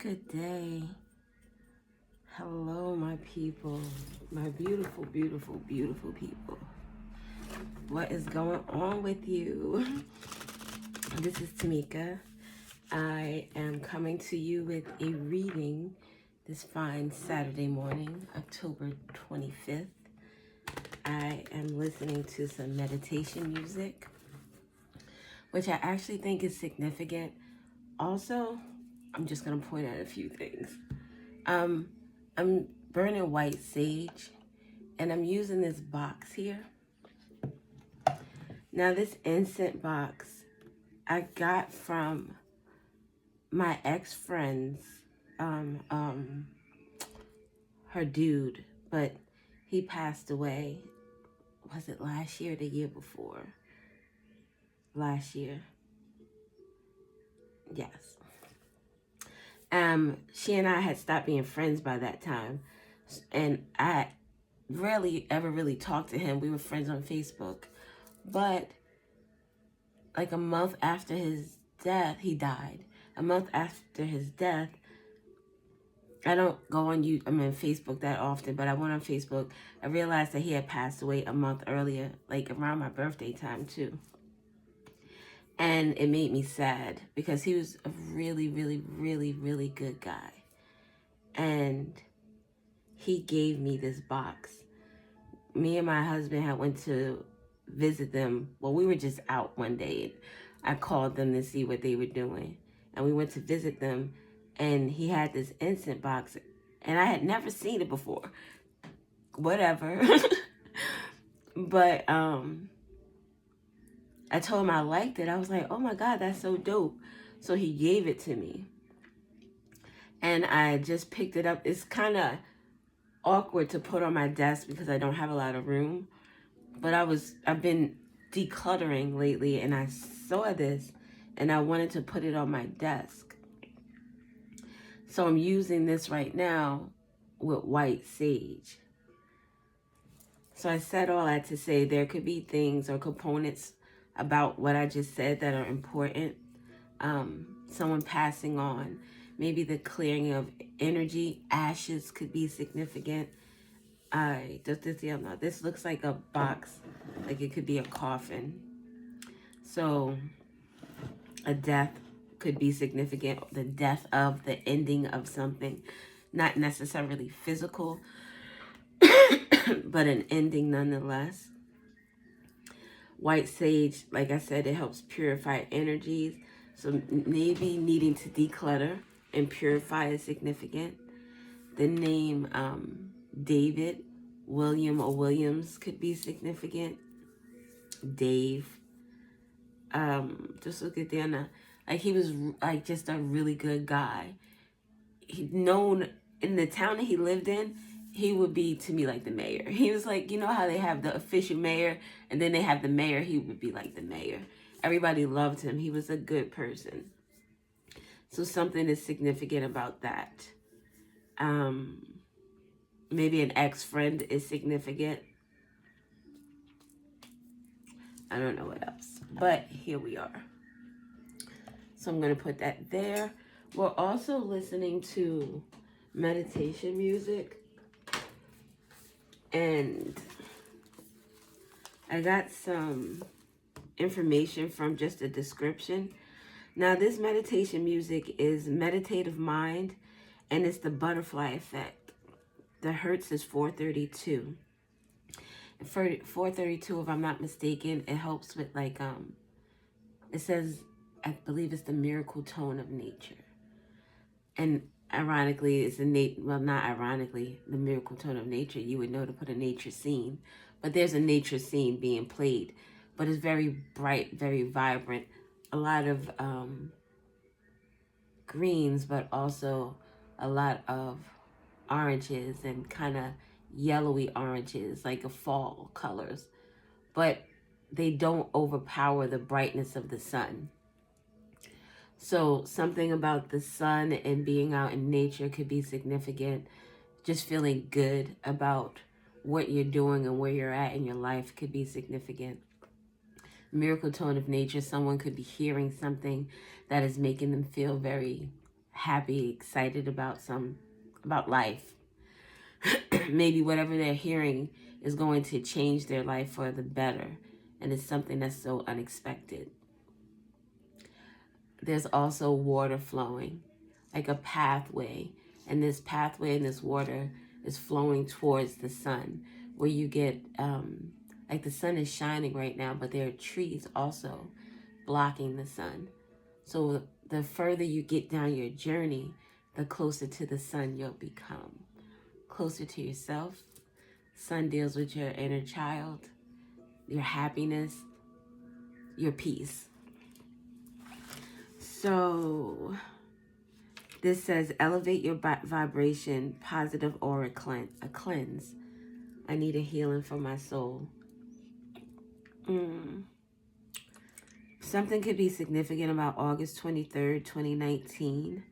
Good day. Hello, my people. My beautiful, beautiful, beautiful people. What is going on with you? This is Tamika. I am coming to you with a reading this fine Saturday morning, October 25th. I am listening to some meditation music, which I actually think is significant. Also, I'm just going to point out a few things. I'm burning white sage, and I'm using this box here. Now, this incense box I got from my ex-friend's, her dude, but he passed away. Was it last year or the year before? Last year. Yes. She and I had stopped being friends by that time, and I rarely ever really talked to him. We were friends on Facebook, but like a month after his death, he died. A month after his death, I don't go on Facebook that often, but I went on Facebook. I realized that he had passed away a month earlier, like around my birthday time too. And it made me sad because he was a really, really, really, really good guy. And he gave me this box. Me and my husband had went to visit them. Well, we were just out one day. I called them to see what they were doing. And we went to visit them. And he had this incense box. And I had never seen it before. Whatever. But I told him I liked it. I was like, oh my God, that's so dope. So he gave it to me. And I just picked it up. It's kind of awkward to put on my desk because I don't have a lot of room. But I've been decluttering lately, and I saw this and I wanted to put it on my desk. So I'm using this right now with white sage. So I said all that to say there could be things or components about what I just said that are important. Someone passing on, maybe the clearing of energy, ashes could be significant. This looks like a box, like it could be a coffin. So a death could be significant, the death of, the ending of something, not necessarily physical, but an ending nonetheless. White sage, like I said, it helps purify energies. So maybe needing to declutter and purify is significant. The name David, William or Williams could be significant. Dave. Just look at Dana. Like he was like just a really good guy. He known in the town that he lived in, he would be to me like the mayor. He was like, you know how they have the official mayor and then they have the mayor, he would be like the mayor. Everybody loved him. He was a good person. So something is significant about that. Maybe an ex-friend is significant. I don't know what else, but here we are. So I'm going to put that there. We're also listening to meditation music. And I got some information from just a description. Now, this meditation music is Meditative Mind, and it's the butterfly effect. The hertz is 432. For 432, if I'm not mistaken, it helps with like, it says, I believe it's the miracle tone of nature. And ironically, it's not ironically, the miracle tone of nature. You would know to put a nature scene. But there's a nature scene being played. But it's very bright, very vibrant. A lot of greens, but also a lot of oranges and kind of yellowy oranges, like a fall colors. But they don't overpower the brightness of the sun. So something about the sun and being out in nature could be significant. Just feeling good about what you're doing and where you're at in your life could be significant. Miracle tone of nature, someone could be hearing something that is making them feel very happy, excited about life. Maybe whatever they're hearing is going to change their life for the better, and it's something that's so unexpected. There's also water flowing, like a pathway, and this pathway and this water is flowing towards the sun, where you get like the sun is shining right now, but there are trees also blocking the sun. So the further you get down your journey, the closer to the sun you'll become. Closer to yourself. Sun deals with your inner child, your happiness, your peace. So this says, elevate your vibration, positive aura cleanse. I need a healing for my soul. Something could be significant about August 23rd, 2019.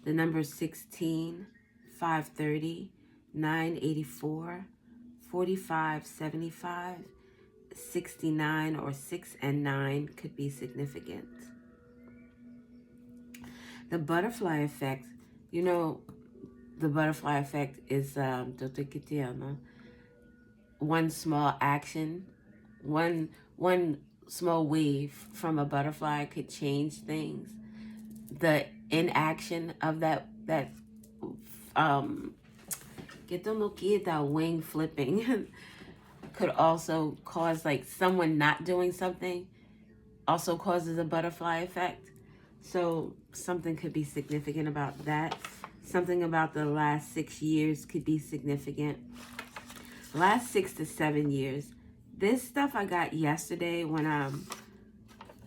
The number 16, 530, 984, 4575, 69, or 6 and 9 could be significant. The butterfly effect, you know, the butterfly effect is one small action, one small wave from a butterfly could change things. The inaction of that wing flipping could also cause, like, someone not doing something also causes a butterfly effect. So something could be significant about that. Something about the last 6 years could be significant. Last 6 to 7 years. This stuff I got yesterday when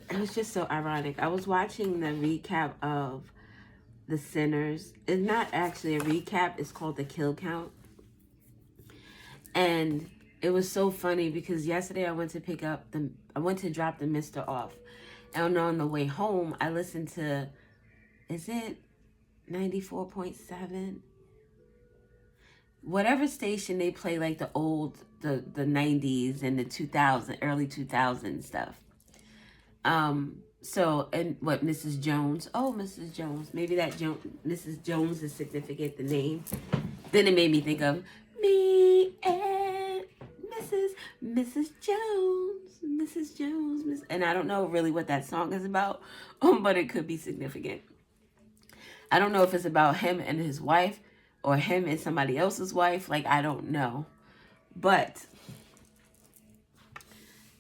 it was just so ironic. I was watching the recap of The Sinners. It's not actually a recap. It's called The Kill Count. And it was so funny because yesterday I went to drop the mister off. And on the way home, I listened to, is it 94.7? Whatever station they play, like the old, the 90s and the 2000s, early 2000s stuff. So, and what, Mrs. Jones? Oh, Mrs. Jones. Maybe that Mrs. Jones is significant, the name. Then it made me think of me and Mrs. Jones, and I don't know really what that song is about, but it could be significant. I don't know if it's about him and his wife or him and somebody else's wife. Like, I don't know. But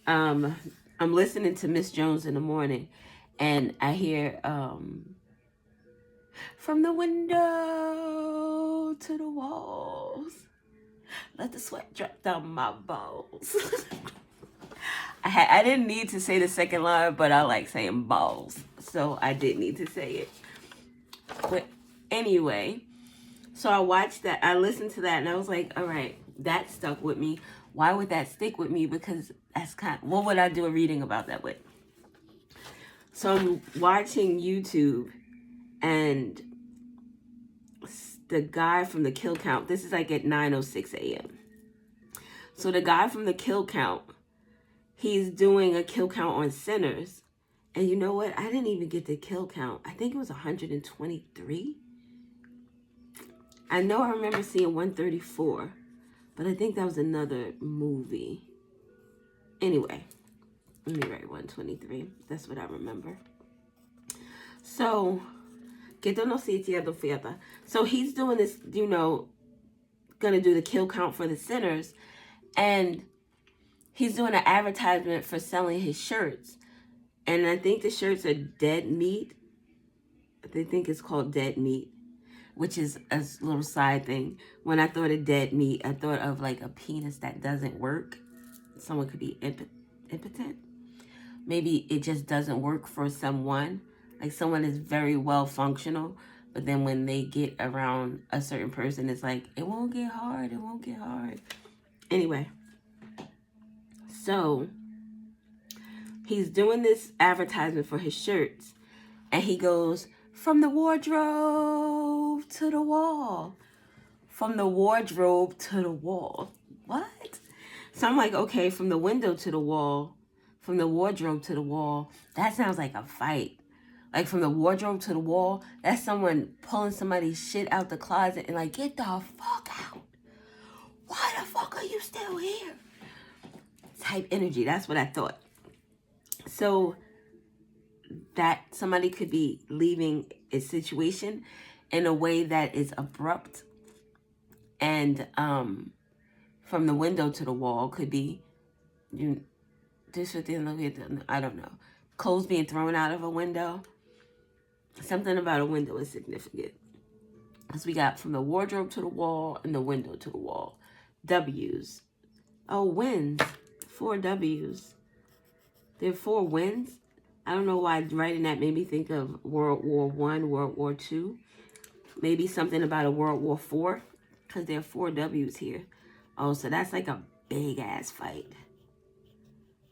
I'm listening to Miss Jones in the morning, and I hear from the window to the walls, let the sweat drop down my balls. I didn't need to say the second line, but I like saying balls, so I did need to say it. But anyway, so I watched that, I listened to that, and I was like, all right, that stuck with me. Why would that stick with me? Because that's what would I do a reading about that with? So I'm watching YouTube, and the guy from The Kill Count, this is like at 9:06 a.m. So the guy from The Kill Count, he's doing a kill count on sinners. And you know what? I didn't even get the kill count. I think it was 123. I know I remember seeing 134, but I think that was another movie. Anyway, let me write 123. That's what I remember. So, so he's doing this, you know, gonna do the kill count for the sinners, and he's doing an advertisement for selling his shirts. And I think the shirts are Dead Meat. They think it's called Dead Meat, which is a little side thing. When I thought of dead meat, I thought of like a penis that doesn't work. Someone could be impotent. Maybe it just doesn't work for someone. Like someone is very well functional, but then when they get around a certain person, it's like, it won't get hard, it won't get hard. Anyway, so he's doing this advertisement for his shirts, and he goes, from the wardrobe to the wall. From the wardrobe to the wall. What? So I'm like, okay, from the window to the wall, from the wardrobe to the wall, that sounds like a fight. Like from the wardrobe to the wall, that's someone pulling somebody's shit out the closet and like, get the fuck out. Why the fuck are you still here? Type energy. That's what I thought. So that somebody could be leaving a situation in a way that is abrupt, and from the window to the wall could be I don't know, clothes being thrown out of a window. Something about a window is significant, because we got from the wardrobe to the wall and the window to the wall. W's. Oh, wins. 4 W's. There are 4 wins. I don't know why writing that made me think of World War I, World War II. Maybe something about a World War IV, because there are 4 W's here. Oh, so that's like a big-ass fight.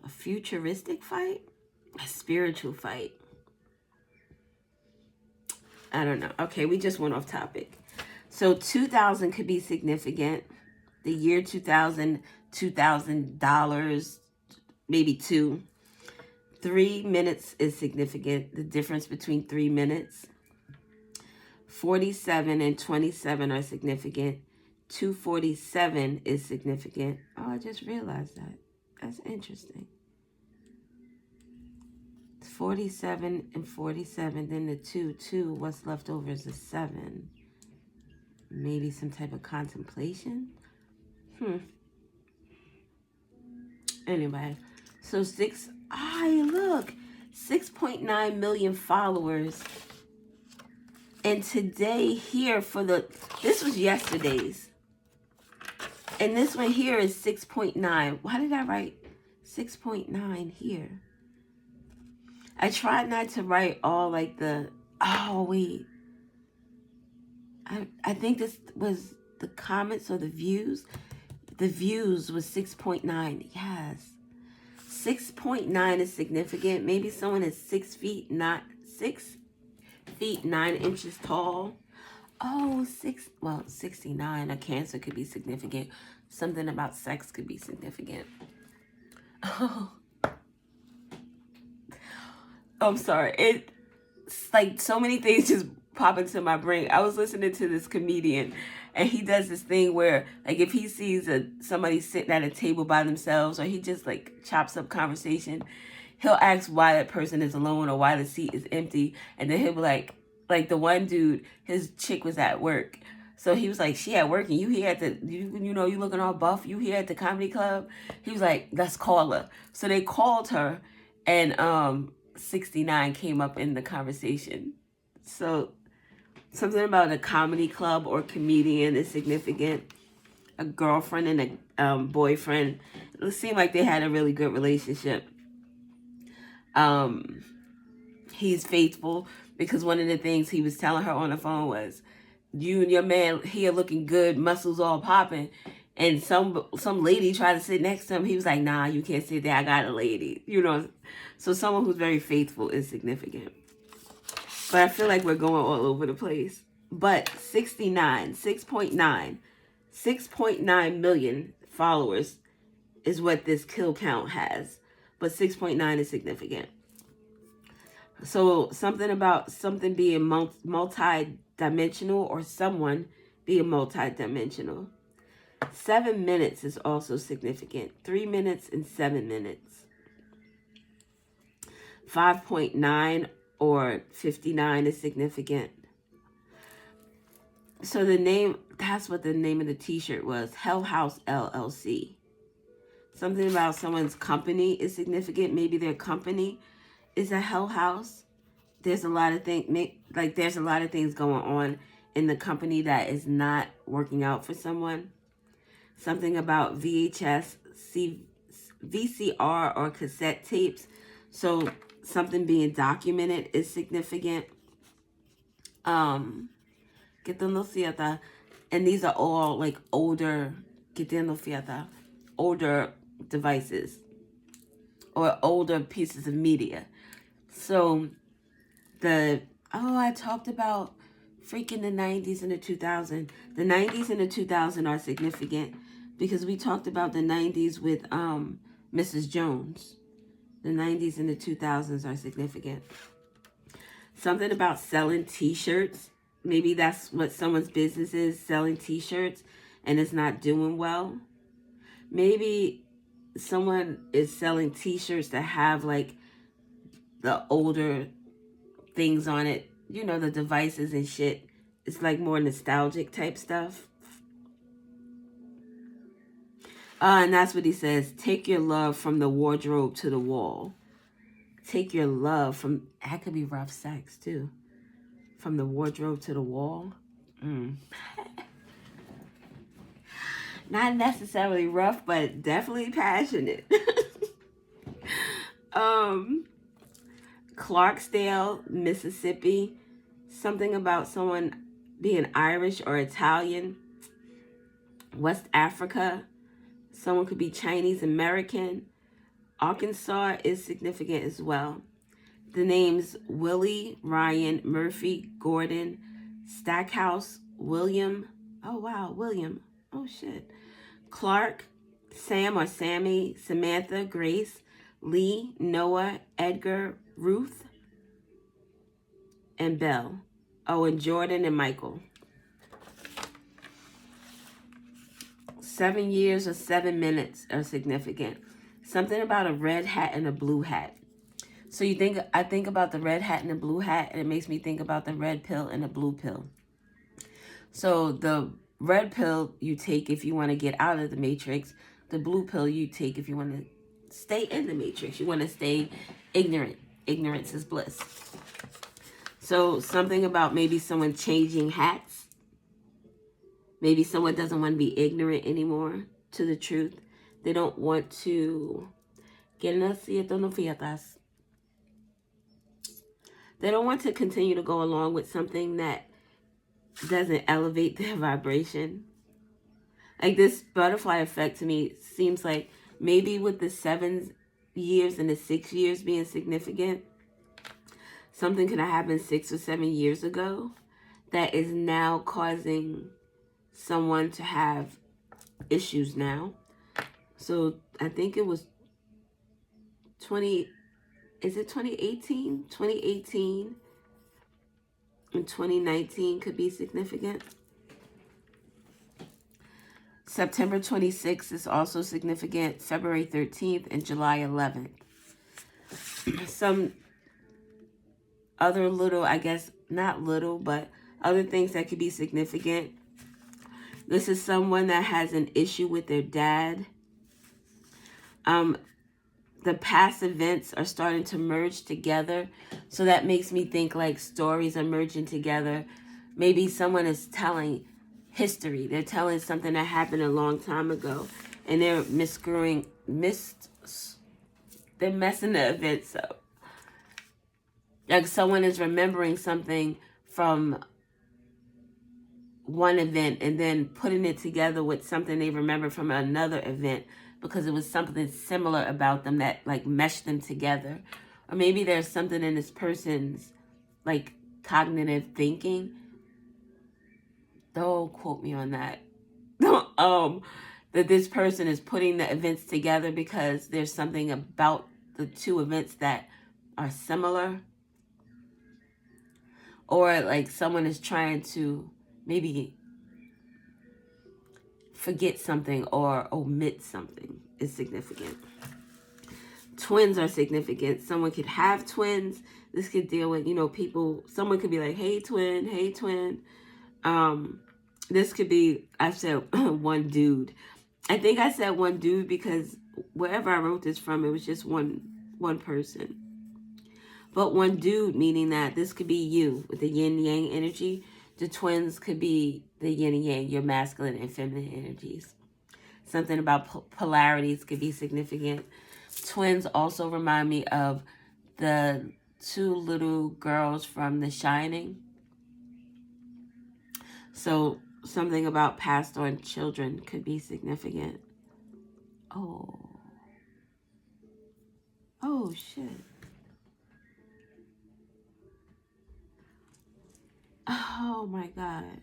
A futuristic fight? A spiritual fight? I don't know. Okay, we just went off topic. So 2000 could be significant. The year 2000, $2,000, maybe 2. 3 minutes is significant. The difference between 3 minutes. 47 and 27 are significant. 247 is significant. Oh, I just realized that. That's interesting. 47 and 47, then the 2, what's left over is a 7. Maybe some type of contemplation? Anyway, so 6.9 million followers. And today here this was yesterday's. And this one here is 6.9. Why did I write 6.9 here? I tried not to write all like oh wait. I think this was the comments or the views. The views was 6.9. Yes. 6.9 is significant. Maybe someone is 6 feet 9 inches tall. Oh, 69. A Cancer could be significant. Something about sex could be significant. Oh. I'm sorry. It's like so many things just pop into my brain. I was listening to this comedian, and he does this thing where, like, if he sees somebody sitting at a table by themselves, or he just like chops up conversation, he'll ask why that person is alone or why the seat is empty, and then he'll be like the one dude, his chick was at work. So he was like, she at work and you here at you looking all buff, you here at the comedy club? He was like, let's call her. So they called her, and 69 came up in the conversation. So something about a comedy club or comedian is significant. A girlfriend and a boyfriend. It seemed like they had a really good relationship. He's faithful, because one of the things he was telling her on the phone was, you and your man here looking good, muscles all popping. And some lady tried to sit next to him. He was like, nah, you can't sit there. I got a lady. So someone who's very faithful is significant. But I feel like we're going all over the place. But 6.9 million followers is what this kill count has. But 6.9 is significant. So something being multi-dimensional, or someone being multi-dimensional. 7 minutes is also significant. 3 minutes and 7 minutes. 5.9 or 59 is significant. So that's what the name of the t-shirt was. Hell House LLC. Something about someone's company is significant. Maybe their company is a hell house. There's a lot of things going on in the company that is not working out for someone. Something about VHS, VCR, or cassette tapes. So something being documented is significant. And these are all like older devices or older pieces of media. So I talked about freaking the 90s and the 2000s. The 90s and the 2000s are significant because we talked about the 90s with Mrs. Jones. The 90s and the 2000s are significant. Something about selling t-shirts. Maybe that's what someone's business is, selling t-shirts, and it's not doing well. Maybe someone is selling t-shirts that have like the older things on it, you know, the devices and shit. It's like more nostalgic type stuff. And that's what he says. Take your love from the wardrobe to the wall. Take your love from, that could be rough sex too. From the wardrobe to the wall. Not necessarily rough, but definitely passionate. Clarksdale, Mississippi. Something about someone being Irish or Italian. West Africa. Someone could be Chinese American. Arkansas is significant as well. The names Willie, Ryan, Murphy, Gordon, Stackhouse, William. Oh, wow, William. Oh, shit. Clark, Sam or Sammy, Samantha, Grace, Lee, Noah, Edgar, Ruth, and Belle. Oh, and Jordan and Michael. 7 years or 7 minutes are significant. Something about a red hat and a blue hat. So I think about the red hat and the blue hat, and it makes me think about the red pill and the blue pill. So the red pill you take if you want to get out of the matrix. The blue pill you take if you want to stay in the matrix. You want to stay ignorant. Ignorance is bliss. So something about maybe someone changing hats. Maybe someone doesn't want to be ignorant anymore to the truth. They don't want to they don't want to continue to go along with something that doesn't elevate their vibration. Like this butterfly effect to me seems like maybe with the 7 years and the 6 years being significant, something could have happened 6 or 7 years ago that is now causing someone to have issues now. So I think it was 2018? 2018 and 2019 could be significant. September 26th is also significant. February 13th and July 11th. Some other little, I guess, not little, but other things that could be significant. This is someone that has an issue with their dad. The past events are starting to merge together. So that makes me think like stories are merging together. Maybe someone is telling history. They're telling something that happened a long time ago. And they're they're messing the events up. Like someone is remembering something from one event and then putting it together with something they remember from another event because it was something similar about them that like meshed them together. Or maybe there's something in this person's like cognitive thinking. Don't quote me on that. That this person is putting the events together because there's something about the two events that are similar. Or like someone is trying to maybe forget something or omit something is significant. Twins are significant. Someone could have twins. This could deal with, people. Someone could be like, hey, twin, hey, twin. This could be, I said one dude. I think I said one dude because wherever I wrote this from, it was just one person. But one dude, meaning that this could be you with the yin yang energy. The twins could be the yin and yang, your masculine and feminine energies. Something about polarities could be significant. Twins also remind me of the 2 little girls from The Shining. So something about passed on children could be significant. Oh shit. Oh my God.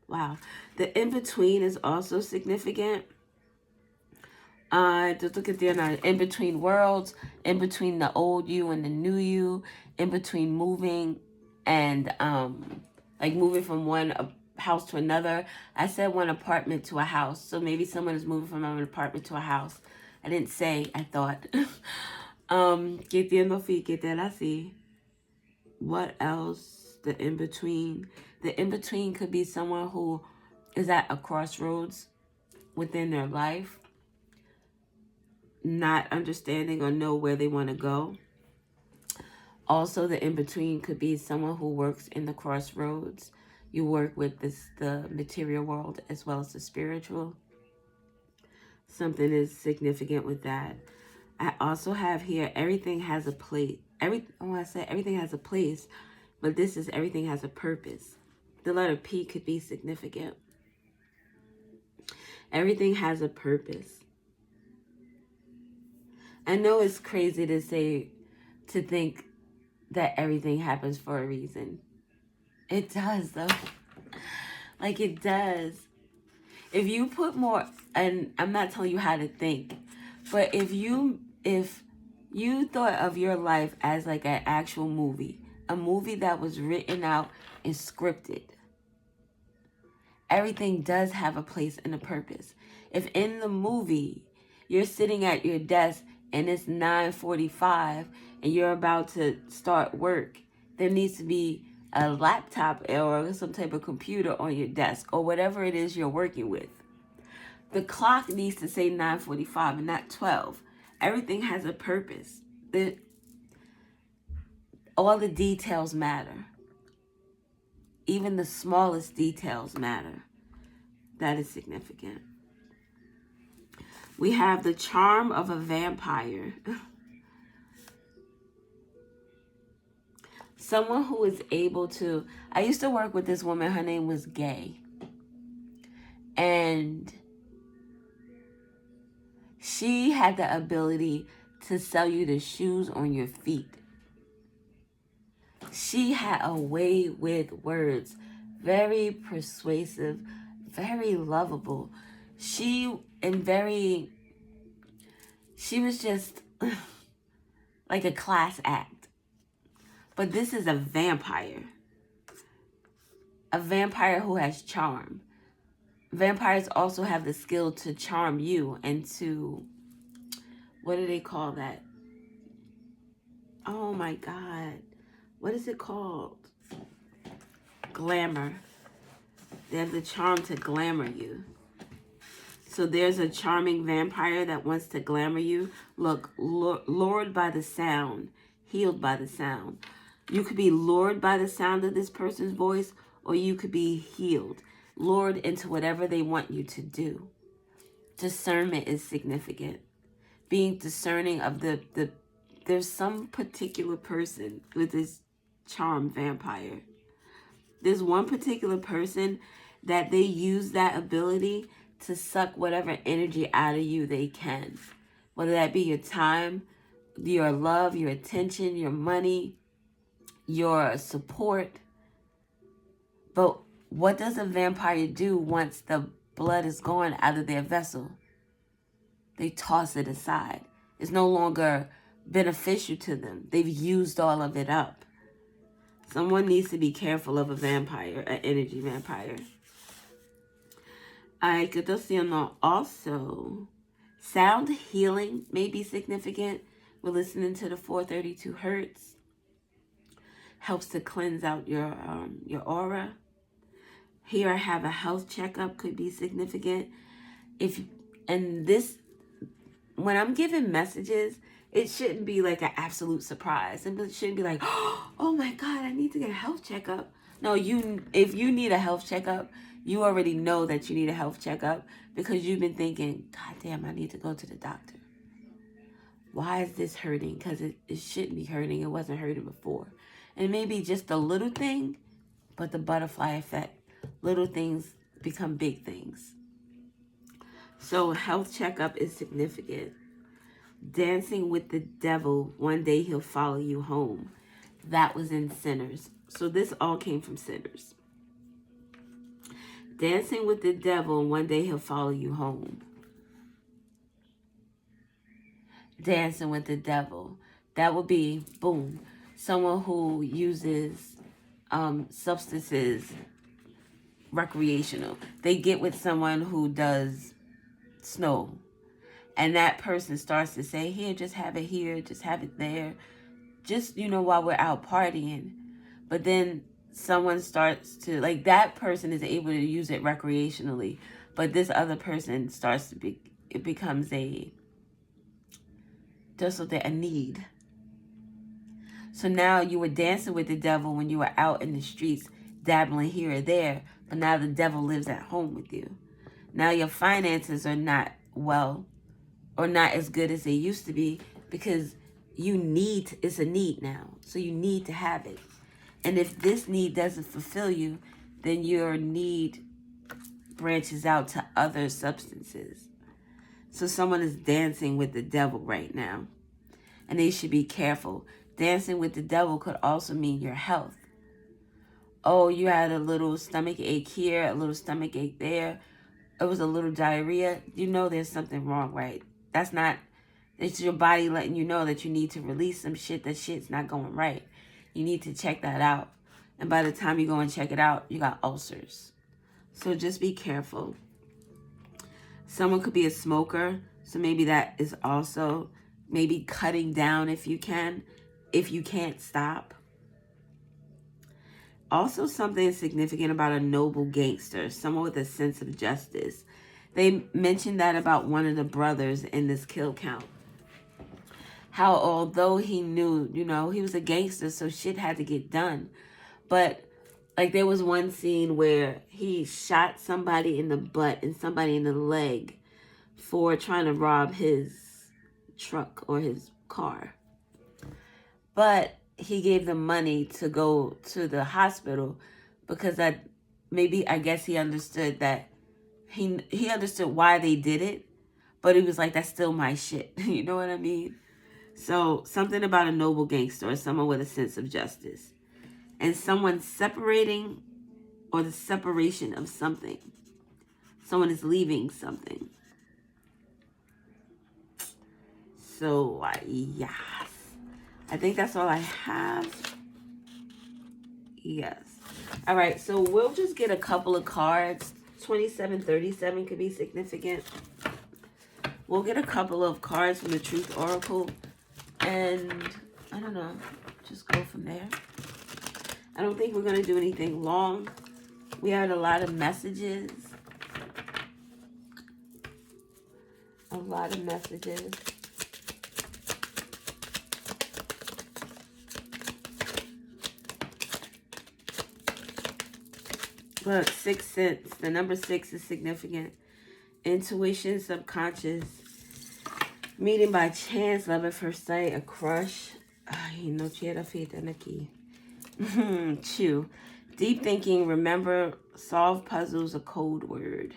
Wow. The in-between is also significant. Just look at the in between worlds, in between the old you and the new you, in between moving and like moving from one house to another. I said one apartment to a house, so maybe someone is moving from an apartment to a house. I didn't say, I thought. Que tiendo fi, que te la si. What else? The in between. The in between could be someone who is at a crossroads within their life, not understanding or know where they want to go. Also, the in between could be someone who works in the crossroads. You work with the material world as well as the spiritual. Something is significant with that. I also have here, everything has a place. I said everything has a place, but this is everything has a purpose. The letter P could be significant. Everything has a purpose. I know it's crazy to think that everything happens for a reason. It does, though. Like, it does. If you put more, and I'm not telling you how to think, but if you thought of your life as like an actual movie, a movie that was written out and scripted, everything does have a place and a purpose. If in the movie you're sitting at your desk and it's 9:45 and you're about to start work, there needs to be a laptop or some type of computer on your desk or whatever it is you're working with. The clock needs to say 9:45 and not 12. Everything has a purpose. All the details matter. Even the smallest details matter. That is significant. We have the charm of a vampire. Someone who is able to... I used to work with this woman. Her name was Gay. And she had the ability to sell you the shoes on your feet. She had a way with words. Very persuasive, very lovable. She was just like a class act. But this is a vampire. A vampire who has charm. Vampires also have the skill to charm you and to, what do they call that? Oh my God. What is it called? Glamour. They have the charm to glamour you. So there's a charming vampire that wants to glamour you. Look, lured by the sound, healed by the sound. You could be lured by the sound of this person's voice, or you could be healed, lured into whatever they want you to do. Discernment is significant. Being discerning of there's some particular person with this charm vampire. There's one particular person that they use that ability to suck whatever energy out of you they can. Whether that be your time, your love, your attention, your money, your support. But what does a vampire do once the blood is gone out of their vessel? They toss it aside. It's no longer beneficial to them. They've used all of it up. Someone needs to be careful of a vampire, an energy vampire. I could also, sound healing may be significant. We're listening to the 432 hertz. Helps to cleanse out your aura. Here I have a health checkup could be significant. When I'm giving messages, it shouldn't be like an absolute surprise. It shouldn't be like, oh my God, I need to get a health checkup. No, if you need a health checkup, you already know that you need a health checkup because you've been thinking, God damn, I need to go to the doctor. Why is this hurting? Because it shouldn't be hurting. It wasn't hurting before. And it may be just a little thing, but the butterfly effect. Little things become big things. So health checkup is significant. Dancing with the devil, one day he'll follow you home. That was in Sinners. So this all came from Sinners. Dancing with the devil, one day he'll follow you home. dancing with the devil. That would be, boom, someone who uses substances recreational. They get with someone who does snow. And that person starts to say, here, just have it here, just have it there. Just, while we're out partying. But then someone starts to, like, that person is able to use it recreationally. But this other person starts to be, it becomes just a need. So now you were dancing with the devil when you were out in the streets, dabbling here or there. But now the devil lives at home with you. Now your finances are not well or not as good as they used to be because it's a need now. So you need to have it. And if this need doesn't fulfill you, then your need branches out to other substances. So someone is dancing with the devil right now. And they should be careful. Dancing with the devil could also mean your health. Oh, you had a little stomach ache here, a little stomach ache there. It was a little diarrhea. You know there's something wrong, right? It's your body letting you know that you need to release some shit. That shit's not going right. You need to check that out. And by the time you go and check it out, you got ulcers. So just be careful. Someone could be a smoker. So maybe that is also maybe cutting down if you can't stop. Also, something significant about a noble gangster, someone with a sense of justice. They mentioned that about one of the brothers in this kill count. How although he knew, he was a gangster, so shit had to get done. But like there was one scene where he shot somebody in the butt and somebody in the leg for trying to rob his truck or his car. But he gave them money to go to the hospital because I guess he understood that he understood why they did it, but he was like, that's still my shit. You know what I mean? So something about a noble gangster or someone with a sense of justice. And someone separating or the separation of something. Someone is leaving something. So, yes. I think that's all I have. Yes. All right, so we'll just get a couple of cards. 2737 could be significant. We'll get a couple of cards from the Truth Oracle. And, I don't know, just go from there. I don't think we're going to do anything long. We had a lot of messages. A lot of messages. Look, Sixth Sense. The number 6 is significant. Intuition, subconscious. Meeting by chance, love at first sight, a crush. Ay, no quiero fita aquí. Chew. Deep thinking, remember, solve puzzles, a code word.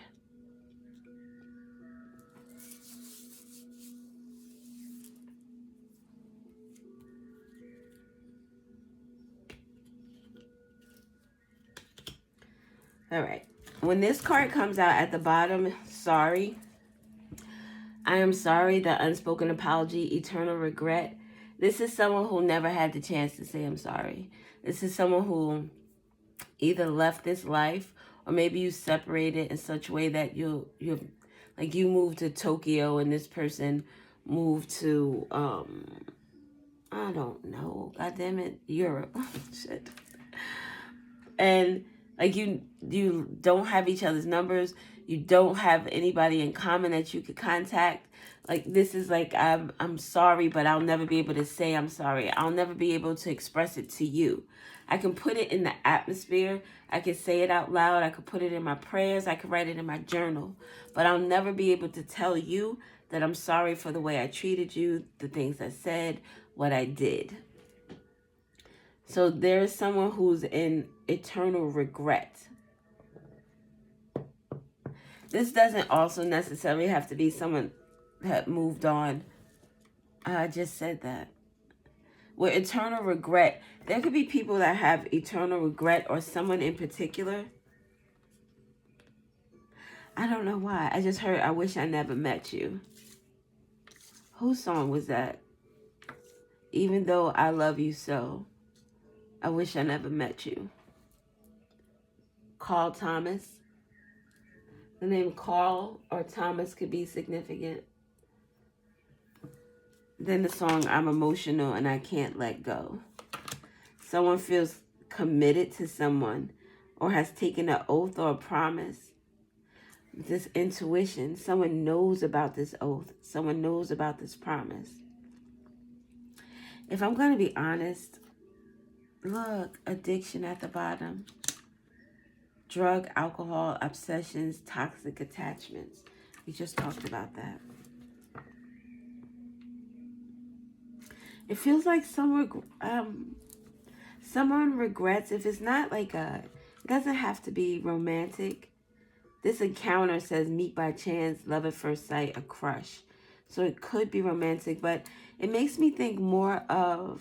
All right. When this card comes out at the bottom, sorry. I am sorry, the unspoken apology, eternal regret. This is someone who never had the chance to say I'm sorry. This is someone who either left this life or maybe you separated in such a way that you moved to Tokyo and this person moved to I don't know, goddamn it, Europe. Shit. And like you don't have each other's numbers. You don't have anybody in common that you could contact. Like this is like I'm sorry, but I'll never be able to say I'm sorry. I'll never be able to express it to you. I can put it in the atmosphere. I can say it out loud. I could put it in my prayers. I could write it in my journal. But I'll never be able to tell you that I'm sorry for the way I treated you, the things I said, what I did. So there's someone who's in eternal regret. This doesn't also necessarily have to be someone that moved on. I just said that. With eternal regret, there could be people that have eternal regret or someone in particular. I don't know why. I just heard, I wish I never met you. Whose song was that? Even though I love you so, I wish I never met you. Carl Thomas. The name Carl or Thomas could be significant. Then the song I'm emotional and I can't let go. Someone feels committed to someone or has taken an oath or a promise. This intuition, someone knows about this oath. Someone knows about this promise. If I'm going to be honest, look, addiction at the bottom. Drug, alcohol, obsessions, toxic attachments. We just talked about that. It feels like someone regrets. If it's not like it doesn't have to be romantic. This encounter says meet by chance, love at first sight, a crush. So it could be romantic, but it makes me think more of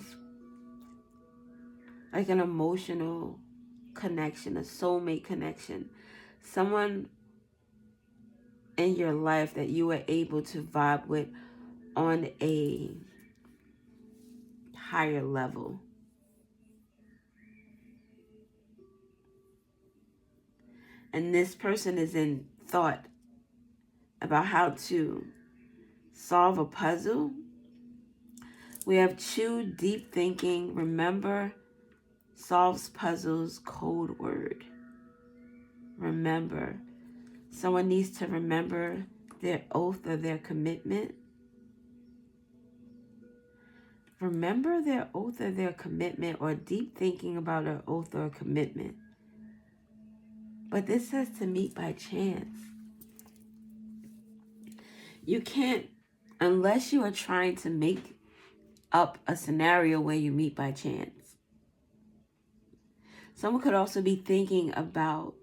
like an emotional connection, a soulmate connection. Someone in your life that you were able to vibe with on a higher level. And this person is in thought about how to solve a puzzle. We have chew, deep thinking, remember, solves puzzles, code word. Remember. Someone needs to remember their oath or their commitment. Remember their oath or their commitment, or deep thinking about an oath or a commitment. But this says to meet by chance. You can't, unless you are trying to make up a scenario where you meet by chance. Someone could also be thinking about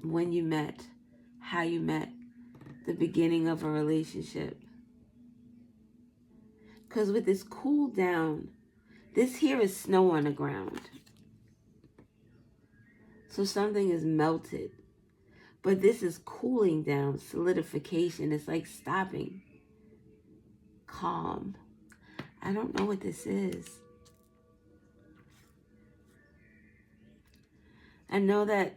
when you met, how you met, the beginning of a relationship. Because with this cool down, this here is snow on the ground. So something is melted. But this is cooling down, solidification. It's like stopping. Calm. I don't know what this is. I know that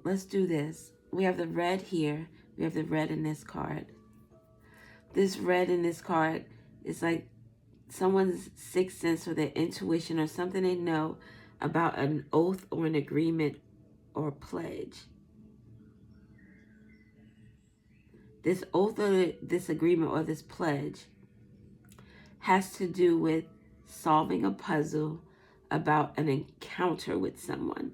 let's do this. We have the red here. We have the red in this card. This red in this card is like someone's sixth sense or their intuition or something they know about an oath or an agreement or pledge. This oath or this agreement or this pledge has to do with solving a puzzle about an encounter with someone.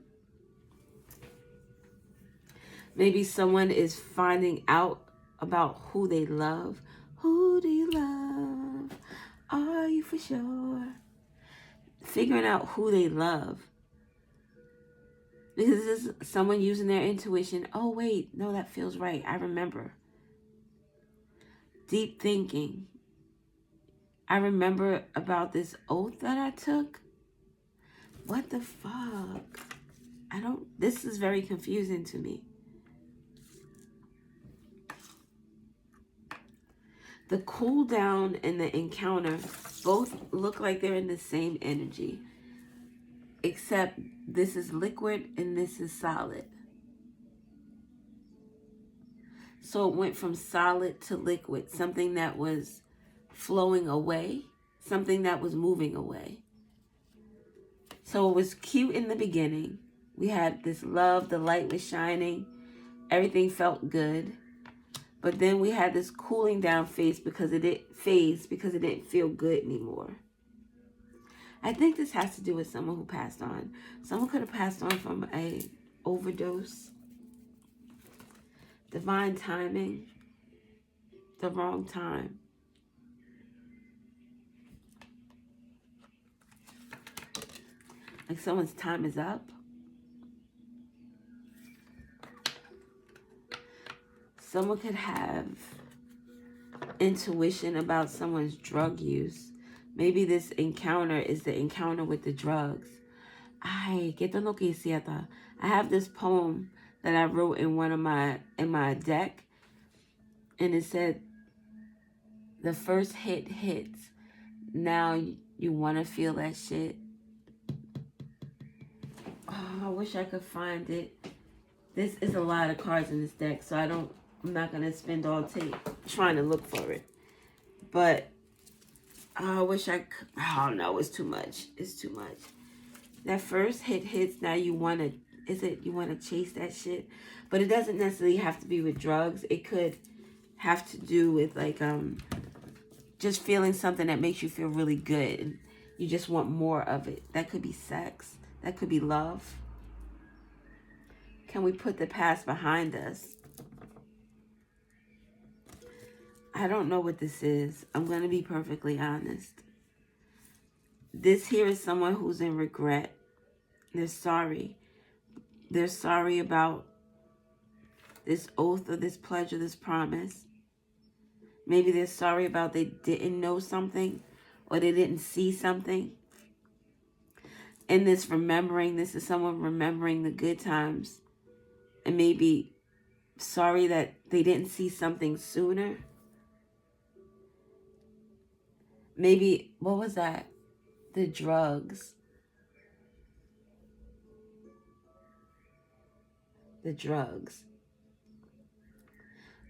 Maybe someone is finding out about who they love. Who do you love? Are you for sure? Figuring out who they love. Because this is someone using their intuition. Oh, wait, no, that feels right. I remember. Deep thinking. I remember about this oath that I took. What the fuck? This is very confusing to me. The cool down and the encounter both look like they're in the same energy. Except this is liquid and this is solid. So it went from solid to liquid. Something that was flowing away. Something that was moving away. So it was cute in the beginning. We had this love. The light was shining. Everything felt good. But then we had this cooling down phase because it didn't feel good anymore. I think this has to do with someone who passed on. Someone could have passed on from a overdose. Divine timing. The wrong time. Like someone's time is up. Someone could have intuition about someone's drug use. Maybe this encounter is the encounter with the drugs. I have this poem that I wrote in my deck, and it said, the first hit hits. Now you want to feel that shit. Oh, I wish I could find it. This is a lot of cards in this deck, so I'm not going to spend all day trying to look for it. But I wish I could. Oh, no, it's too much. It's too much. That first hit hits. Now you want to, you want to chase that shit? But it doesn't necessarily have to be with drugs. It could have to do with like, just feeling something that makes you feel really good. And you just want more of it. That could be sex. That could be love. Can we put the past behind us? I don't know what this is. I'm going to be perfectly honest. This here is someone who's in regret. They're sorry. They're sorry about this oath or this pledge or this promise. Maybe they're sorry about they didn't know something or they didn't see something. In this remembering, this is someone remembering the good times and maybe sorry that they didn't see something sooner. Maybe, what was that? The drugs. The drugs.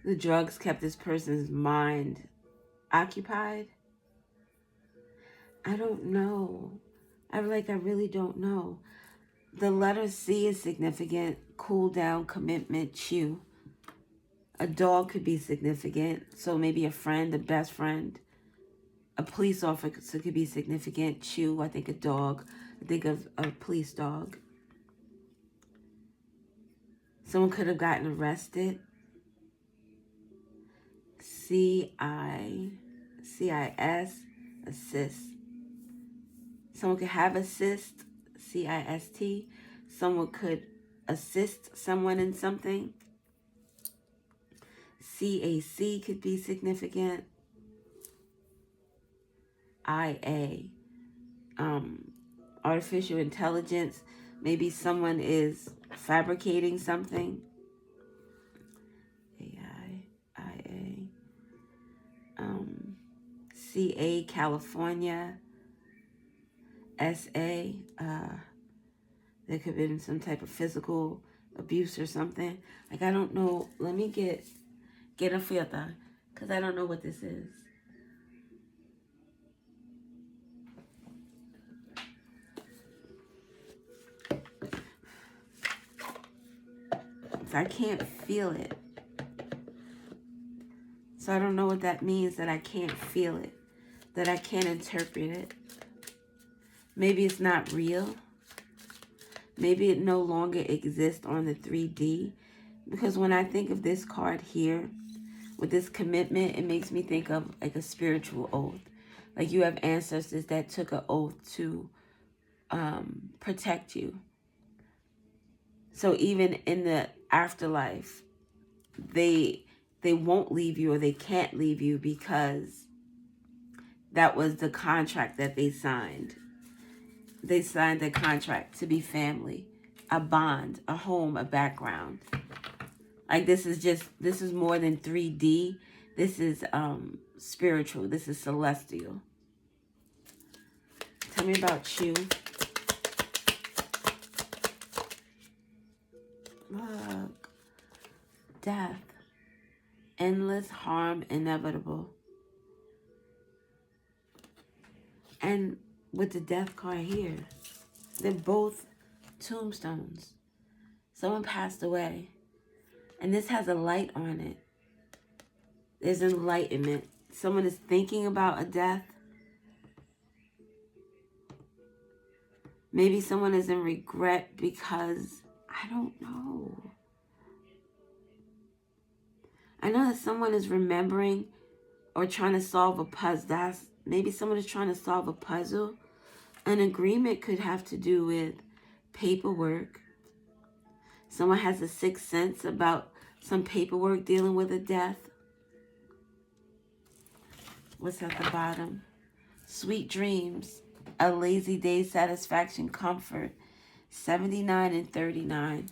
The drugs kept this person's mind occupied. I don't know. I really don't know. The letter C is significant. Cool down, commitment, chew. A dog could be significant. So maybe a friend, a best friend. A police officer could be significant. Chew, I think a dog. I think of a police dog. Someone could have gotten arrested. C-I-S, assist. Someone could have assist, C-I-S-T. Someone could assist someone in something. C-A-C could be significant. I-A, artificial intelligence. Maybe someone is fabricating something. A-I-A. C-A, California. S-A, there could have been some type of physical abuse or something. Like, I don't know. Let me get a filter, because I don't know what this is. So I can't feel it. So I don't know what that means, that I can't feel it, that I can't interpret it. Maybe it's not real. Maybe it no longer exists on the 3D. Because when I think of this card here, with this commitment, it makes me think of like a spiritual oath. Like you have ancestors that took an oath to protect you. So even in the afterlife, they won't leave you, or they can't leave you, because that was the contract that they signed. They signed a contract to be family, a bond, a home, a background. Like this is more than 3D. This is spiritual. This is celestial. Tell me about you. Look. Death. Endless harm, inevitable. And with the death card here, they're both tombstones. Someone passed away. And this has a light on it. There's enlightenment. Someone is thinking about a death. Maybe someone is in regret because, I don't know. I know that someone is remembering or trying to solve a puzzle. Maybe someone is trying to solve a puzzle. An agreement could have to do with paperwork. Someone has a sixth sense about some paperwork dealing with a death. What's at the bottom? Sweet dreams, a lazy day, satisfaction, comfort. 79 and 39.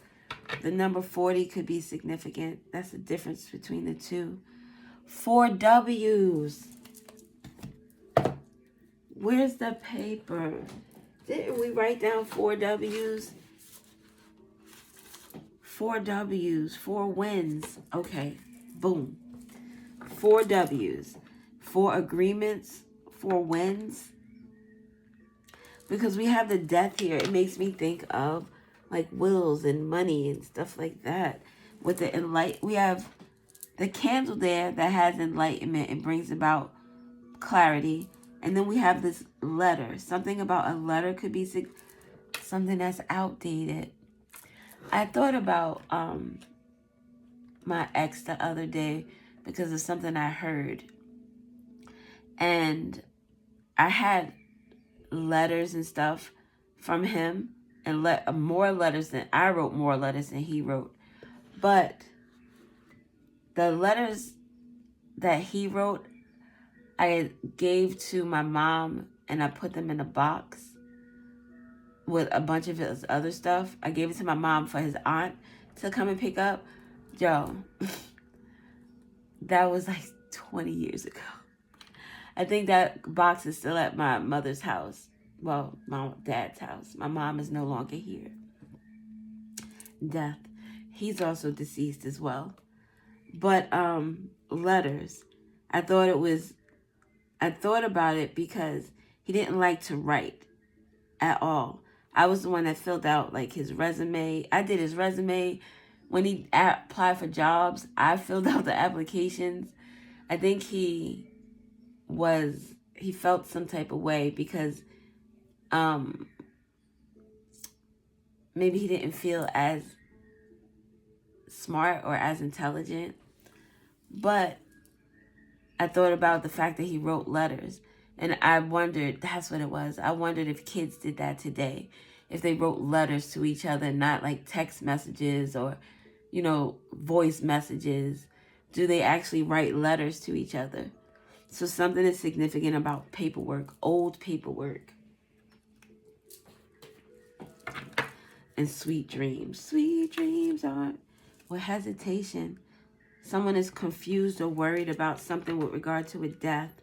The number 40 could be significant. That's the difference between the two. 4 W's. Where's the paper? Didn't we write down 4 W's? 4 W's. 4 wins. Okay. Boom. 4 W's. 4 agreements. 4 wins. Because we have the death here. It makes me think of like wills and money and stuff like that. With the we have the candle there that has enlightenment and brings about clarity. And then we have this letter. Something about a letter could be something that's outdated. I thought about my ex the other day because of something I heard. And I had letters and stuff from him, and more letters than I wrote, more letters than he wrote. But the letters that he wrote, I gave to my mom, and I put them in a box with a bunch of his other stuff. I gave it to my mom for his aunt to come and pick up. Yo, that was like 20 years ago. I think that box is still at my mother's house. Well, my dad's house. My mom is no longer here. Death. He's also deceased as well. But letters. I thought about it because he didn't like to write at all. I was the one that filled out like his resume. I did his resume. When he applied for jobs, I filled out the applications. I think he felt some type of way because maybe he didn't feel as smart or as intelligent. But I thought about the fact that he wrote letters. And I wondered, that's what it was. I wondered if kids did that today. If they wrote letters to each other, not like text messages or, voice messages. Do they actually write letters to each other? So something is significant about paperwork, old paperwork. And sweet dreams. Sweet dreams are with hesitation. Someone is confused or worried about something with regard to a death.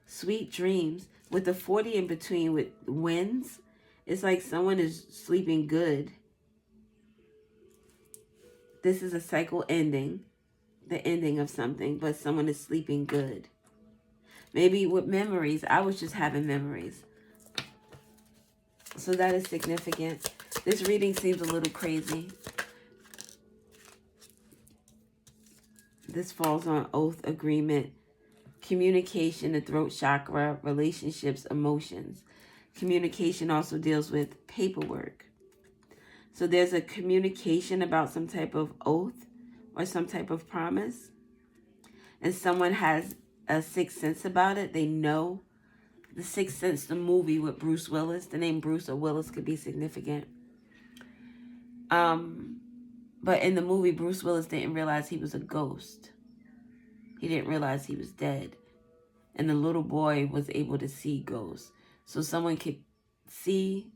Sweet dreams. With the 40 in between with wins, it's like someone is sleeping good. This is a cycle ending. The ending of something, but someone is sleeping good. Maybe with memories. I was just having memories. So that is significant. This reading seems a little crazy. This falls on oath, agreement, communication, the throat chakra, relationships, emotions. Communication also deals with paperwork. So there's a communication about some type of oath or some type of promise. And someone has a sixth sense about it. They know. The Sixth Sense, the movie with Bruce Willis. The name Bruce or Willis could be significant. But in the movie, Bruce Willis didn't realize he was a ghost. He didn't realize he was dead. And the little boy was able to see ghosts. So someone could see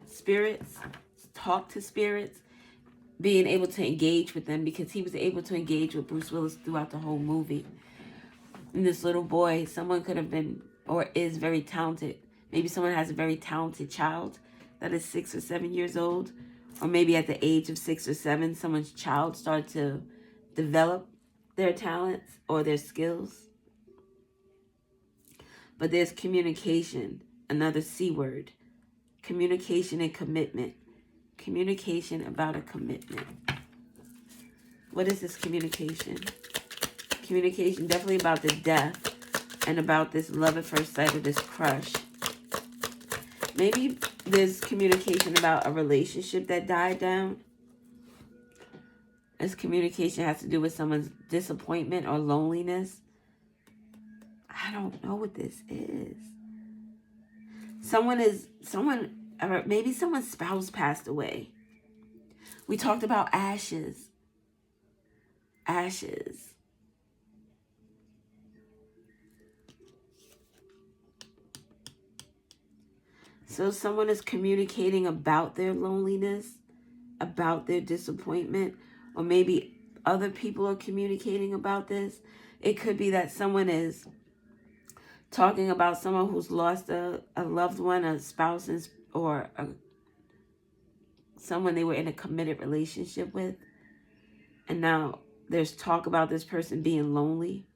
spirits, talk to spirits, being able to engage with them because he was able to engage with Bruce Willis throughout the whole movie. And this little boy, someone could have been or is very talented. Maybe someone has a very talented child that is 6 or 7 years old. Or maybe at the age of 6 or 7, someone's child started to develop their talents or their skills. But there's communication, another C word. Communication and commitment. Communication about a commitment. What is this communication? Communication definitely about the death and about this love at first sight or this crush. Maybe there's communication about a relationship that died down. This communication has to do with someone's disappointment or loneliness. I don't know what this is. Maybe someone's spouse passed away. We talked about ashes. Ashes. So someone is communicating about their loneliness. about their disappointment, or maybe other people are communicating about this. It could be that someone is talking about someone who's lost a loved one, a spouse, or someone they were in a committed relationship with, and now there's talk about this person being lonely,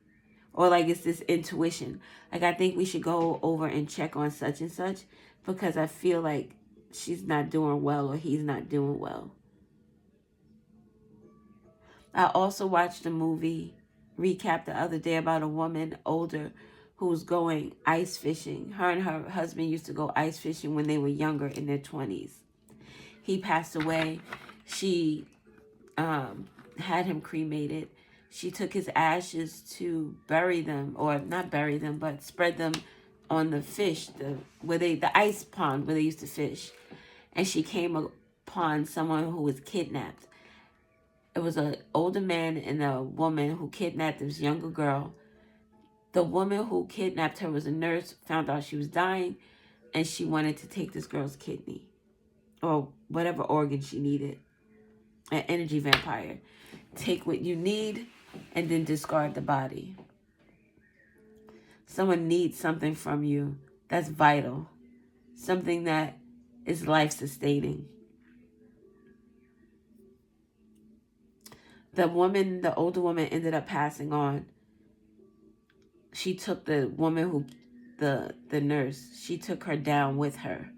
or like it's this intuition. Like, I think we should go over and check on such and such because I feel like she's not doing well or he's not doing well. I also watched a movie recap the other day about a woman older who was going ice fishing. Her and her husband used to go ice fishing when they were younger, in their 20s. He passed away. She had him cremated. She took his ashes to bury them, or not bury them, but spread them on the fish, the ice pond where they used to fish. And she came upon someone who was kidnapped. It was an older man and a woman who kidnapped this younger girl. The woman who kidnapped her was a nurse, found out she was dying, and she wanted to take this girl's kidney or whatever organ she needed. An energy vampire. Take what you need and then discard the body. Someone needs something from you that's vital, something that is life-sustaining. The older woman ended up passing on. She took the woman the nurse, she took her down with her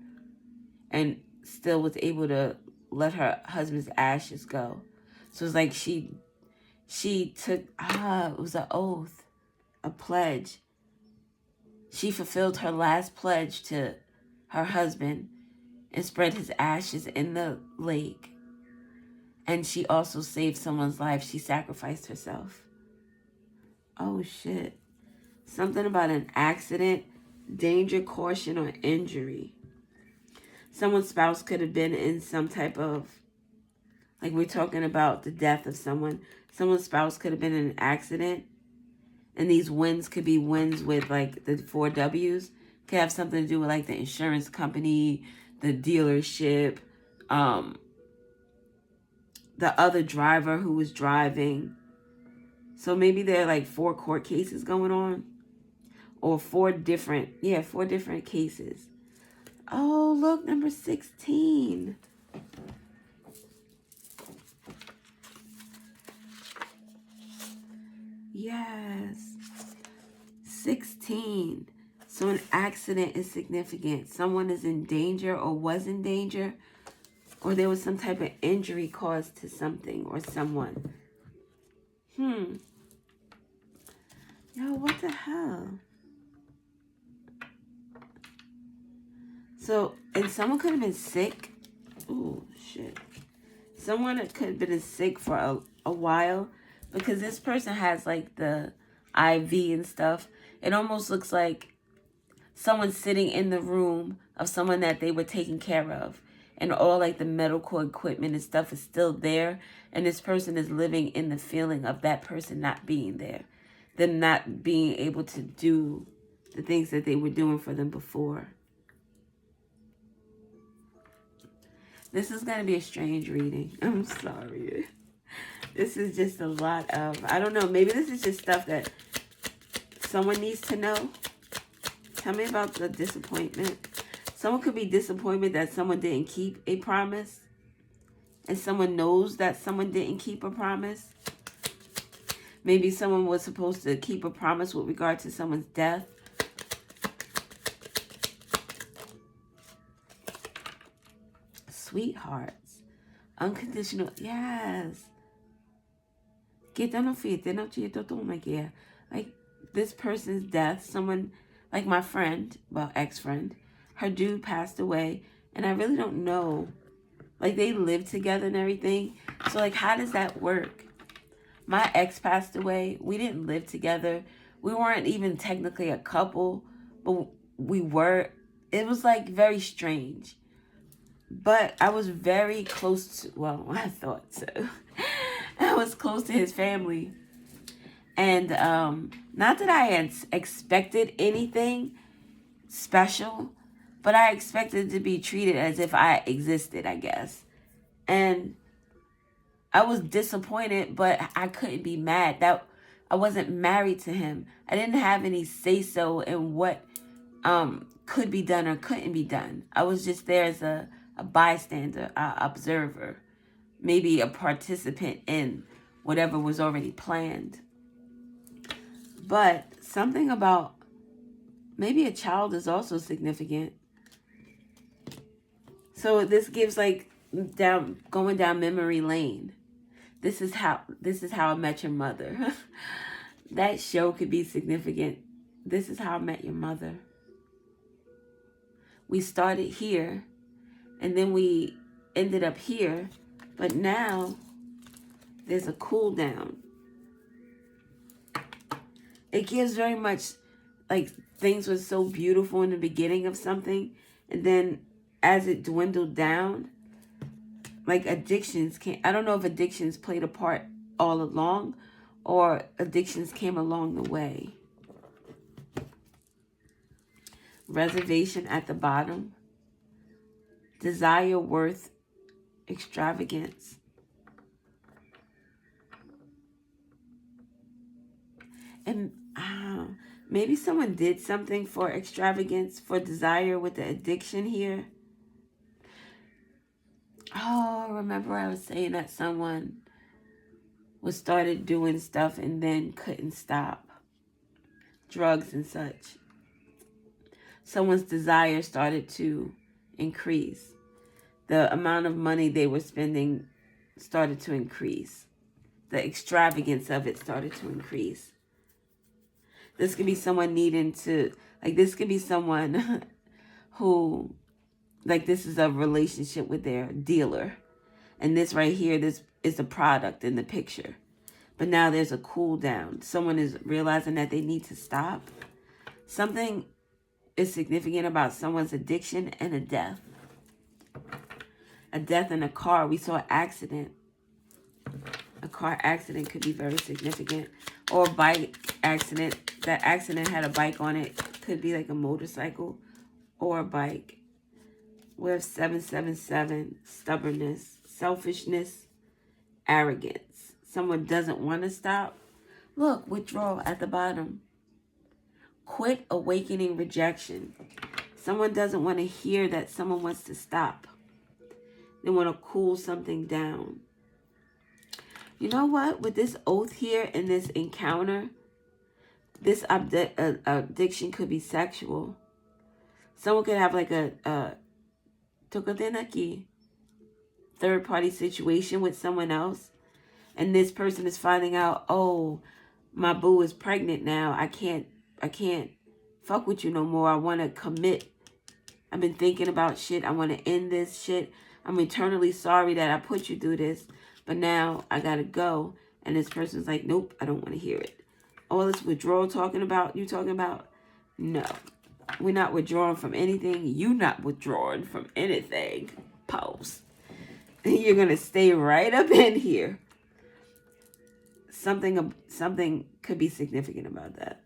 and still was able to let her husband's ashes go. So it's like she took, it was an oath, a pledge. She fulfilled her last pledge to her husband and spread his ashes in the lake. And she also saved someone's life. She sacrificed herself. Oh, shit. Something about an accident, danger, caution, or injury. Someone's spouse could have been in some type of, like we're talking about the death of someone. Someone's spouse could have been in an accident. And these wins could be wins with like the 4 W's. Could have something to do with like the insurance company, the dealership, the other driver who was driving. So maybe there are like 4 court cases going on. Or 4 different cases. Oh, look, number 16. Yes. 16. So an accident is significant. Someone is in danger or was in danger, or there was some type of injury caused to something or someone. Yo, what the hell? So, and someone could have been sick. Oh, shit. Someone could have been sick for a while, because this person has like the IV and stuff. It almost looks like someone sitting in the room of someone that they were taking care of. And all like the medical equipment and stuff is still there. And this person is living in the feeling of that person not being there. Them not being able to do the things that they were doing for them before. This is going to be a strange reading. I'm sorry. This is just a lot of, I don't know, maybe this is just stuff that someone needs to know. Tell me about the disappointment. Someone could be disappointed that someone didn't keep a promise. And someone knows that someone didn't keep a promise. Maybe someone was supposed to keep a promise with regard to someone's death. Sweethearts. Unconditional. Yes. Like this person's death. Someone, like my friend, well, ex-friend. Her dude passed away. And I really don't know. Like they lived together and everything. So like how does that work? My ex passed away. We didn't live together. We weren't even technically a couple. But we were. It was like very strange. But I was very close to, well, I thought so. I was close to his family. And not that I had expected anything special, but I expected to be treated as if I existed, I guess. And I was disappointed, but I couldn't be mad. That I wasn't married to him. I didn't have any say-so in what could be done or couldn't be done. I was just there as a bystander, a observer, maybe a participant in whatever was already planned. But something about maybe a child is also significant. So this gives like going down memory lane. This is how I met your mother. That show could be significant. This is how I met your mother. We started here and then we ended up here, but now there's a cool down. It gives very much like things were so beautiful in the beginning of something, and then as it dwindled down, like addictions came. I don't know if addictions played a part all along or addictions came along the way. Reservation at the bottom. Desire, worth, extravagance. And maybe someone did something for extravagance, for desire with the addiction here. Oh, remember I was saying that someone was started doing stuff and then couldn't stop. Drugs and such. Someone's desire started to increase. The amount of money they were spending started to increase. The extravagance of it started to increase. This could be someone needing to, like this could be someone who, like this is a relationship with their dealer. And this right here, this is the product in the picture. But now there's a cool down. Someone is realizing that they need to stop. Something is significant about someone's addiction and a death. A death in a car. We saw an accident. A car accident could be very significant. Or a bike accident. That accident had a bike on it. Could be like a motorcycle or a bike. We have 777. Stubbornness. Selfishness. Arrogance. Someone doesn't want to stop. Look, withdrawal at the bottom. Quit, awakening, rejection. Someone doesn't want to hear that someone wants to stop. They want to cool something down. You know what? With this oath here and this encounter, this addiction could be sexual. Someone could have like a third-party situation with someone else. And this person is finding out, oh, my boo is pregnant now. I can't fuck with you no more. I want to commit. I've been thinking about shit. I want to end this shit. I'm eternally sorry that I put you through this, but now I got to go. And this person's like, nope, I don't want to hear it. All this withdrawal you talking about? No. We're not withdrawing from anything. You not withdrawing from anything. Pause. You're going to stay right up in here. Something could be significant about that.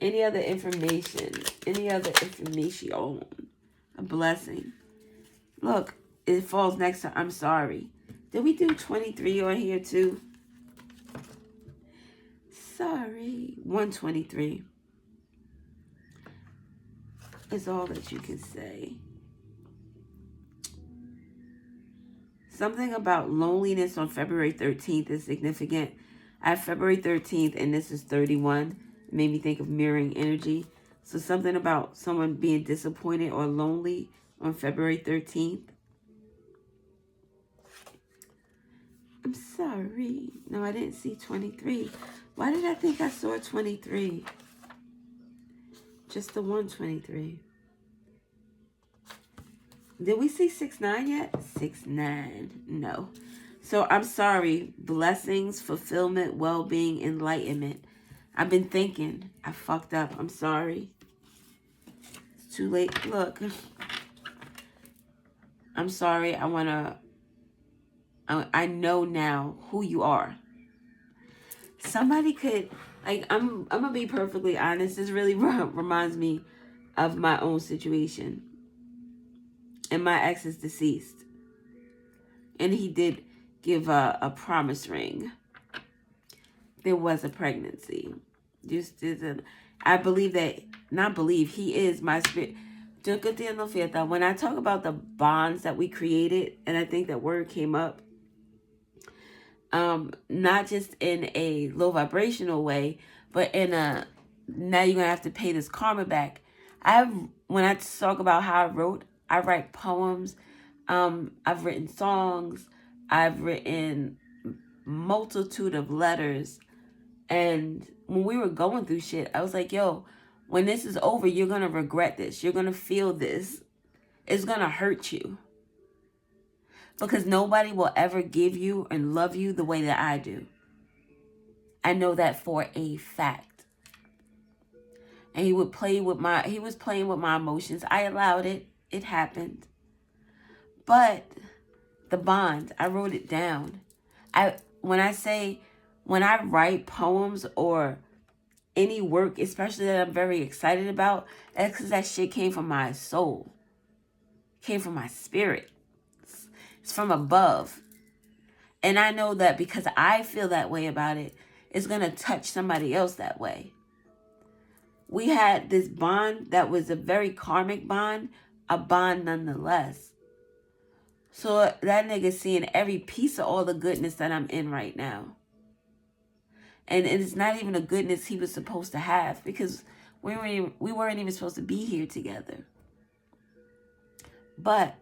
Any other information? A blessing. Look, it falls next to I'm sorry. Did we do 23 on here too? Sorry. 123 is all that you can say. Something about loneliness on February 13th is significant. I have February 13th, and this is 31. It made me think of mirroring energy. So something about someone being disappointed or lonely on February 13th. I'm sorry. No, I didn't see 23. Why did I think I saw 23? Just the 123. Did we see 6-9 yet? 6-9. No. So I'm sorry. Blessings, fulfillment, well-being, enlightenment. I've been thinking. I fucked up. I'm sorry. It's too late. Look. I'm sorry. I know now who you are. Somebody could, like, I'm going to be perfectly honest. This really reminds me of my own situation. And my ex is deceased. And he did give a promise ring. There was a pregnancy. Just isn't. I believe that, not believe, he is my spirit. When I talk about the bonds that we created, and I think that word came up, not just in a low vibrational way, but in a, now you're gonna have to pay this karma back. When I talk about how I write poems, I've written songs, I've written multitude of letters, and when we were going through shit, I was like, yo, when this is over, you're gonna regret this. You're gonna feel this. It's gonna hurt you. Because nobody will ever give you and love you the way that I do. I know that for a fact. And he was playing with my emotions. I allowed it. It happened. But the bond, I wrote it down. When I write poems or any work, especially that I'm very excited about, that's because that shit came from my soul. Came from my spirit. It's from above. And I know that because I feel that way about it, it's going to touch somebody else that way. We had this bond that was a very karmic bond, a bond nonetheless. So that nigga's seeing every piece of all the goodness that I'm in right now. And it's not even a goodness he was supposed to have, because we weren't even supposed to be here together. But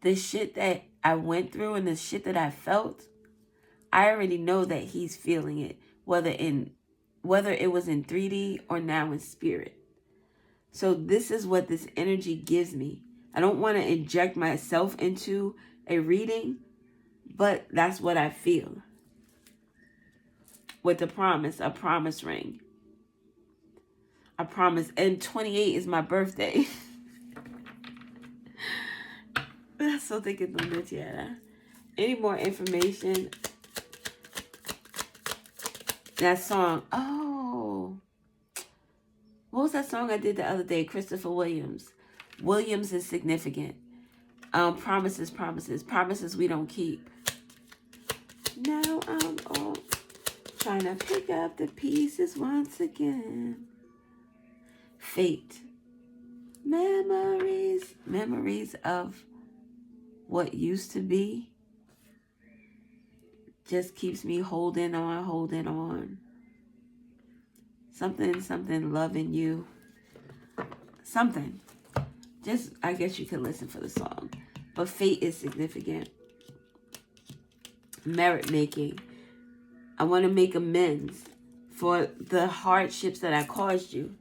the shit that I went through and the shit that I felt, I already know that he's feeling it, whether it was in 3D or now in spirit. So this is what this energy gives me. I don't want to inject myself into a reading, but that's what I feel. With a promise ring. I promise. And 28 is my birthday. So thinking the noche. Any more information? That song. Oh. What was that song I did the other day? Christopher Williams. Williams is significant. Promises. Promises we don't keep. Now I'm all trying to pick up the pieces once again. Fate. Memories of what used to be. Just keeps me holding on. Something loving you. Something. Just, I guess you could listen for the song. But fate is significant. Merit making. I want to make amends for the hardships that I caused you.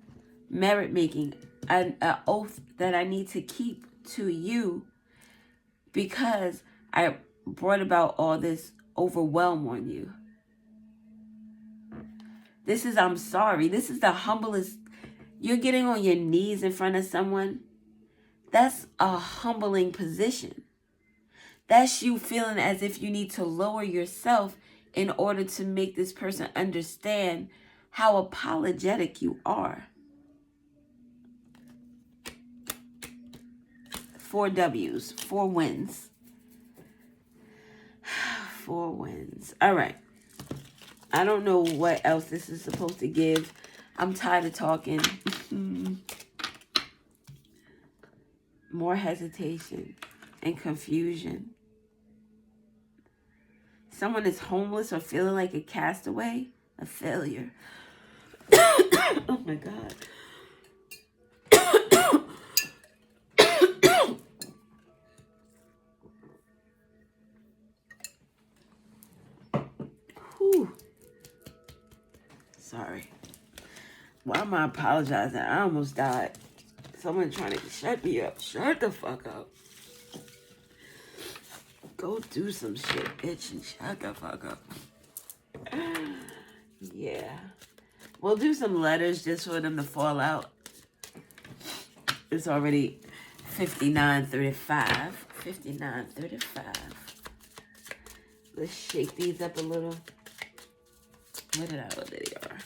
Merit making. An oath that I need to keep to you because I brought about all this overwhelm on you. This is, I'm sorry. This is the humblest. You're getting on your knees in front of someone. That's a humbling position. That's you feeling as if you need to lower yourself in order to make this person understand how apologetic you are. 4 W's, 4 wins. 4 wins. All right. I don't know what else this is supposed to give. I'm tired of talking. More hesitation and confusion. Someone is homeless or feeling like a castaway, a failure. Oh my God. Whew. Sorry. Why am I apologizing? I almost died. Someone trying to shut me up. Shut the fuck up. Go do some shit, bitch, and shut the fuck up. Yeah. We'll do some letters just for them to fall out. It's already 59:35. 59:35. Let's shake these up a little. What did I know they are?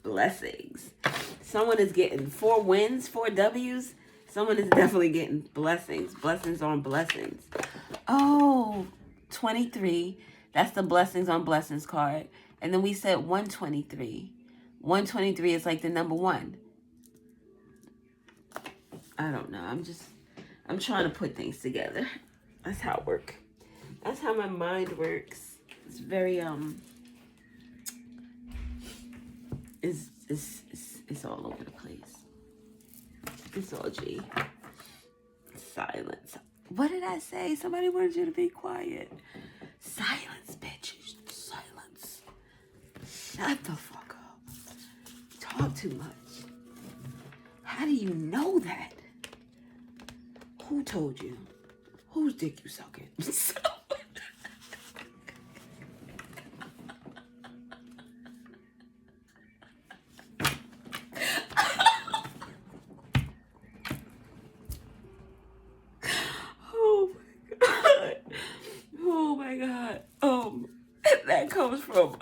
Blessings. Someone is getting 4 wins, 4 W's. Someone is definitely getting blessings. Blessings on blessings. Oh, 23. That's the blessings on blessings card. And then we said 123. 123 is like the number one. I don't know. I'm trying to put things together. That's how it works. That's how my mind works. It's very it's all over the place. It's all G. Silence. What did I say? Somebody wanted you to be quiet. Silence, bitch. Silence. Shut the fuck up. Talk too much. How do you know that? Who told you? Whose dick you sucking? Oh my god. Oh my god. That comes from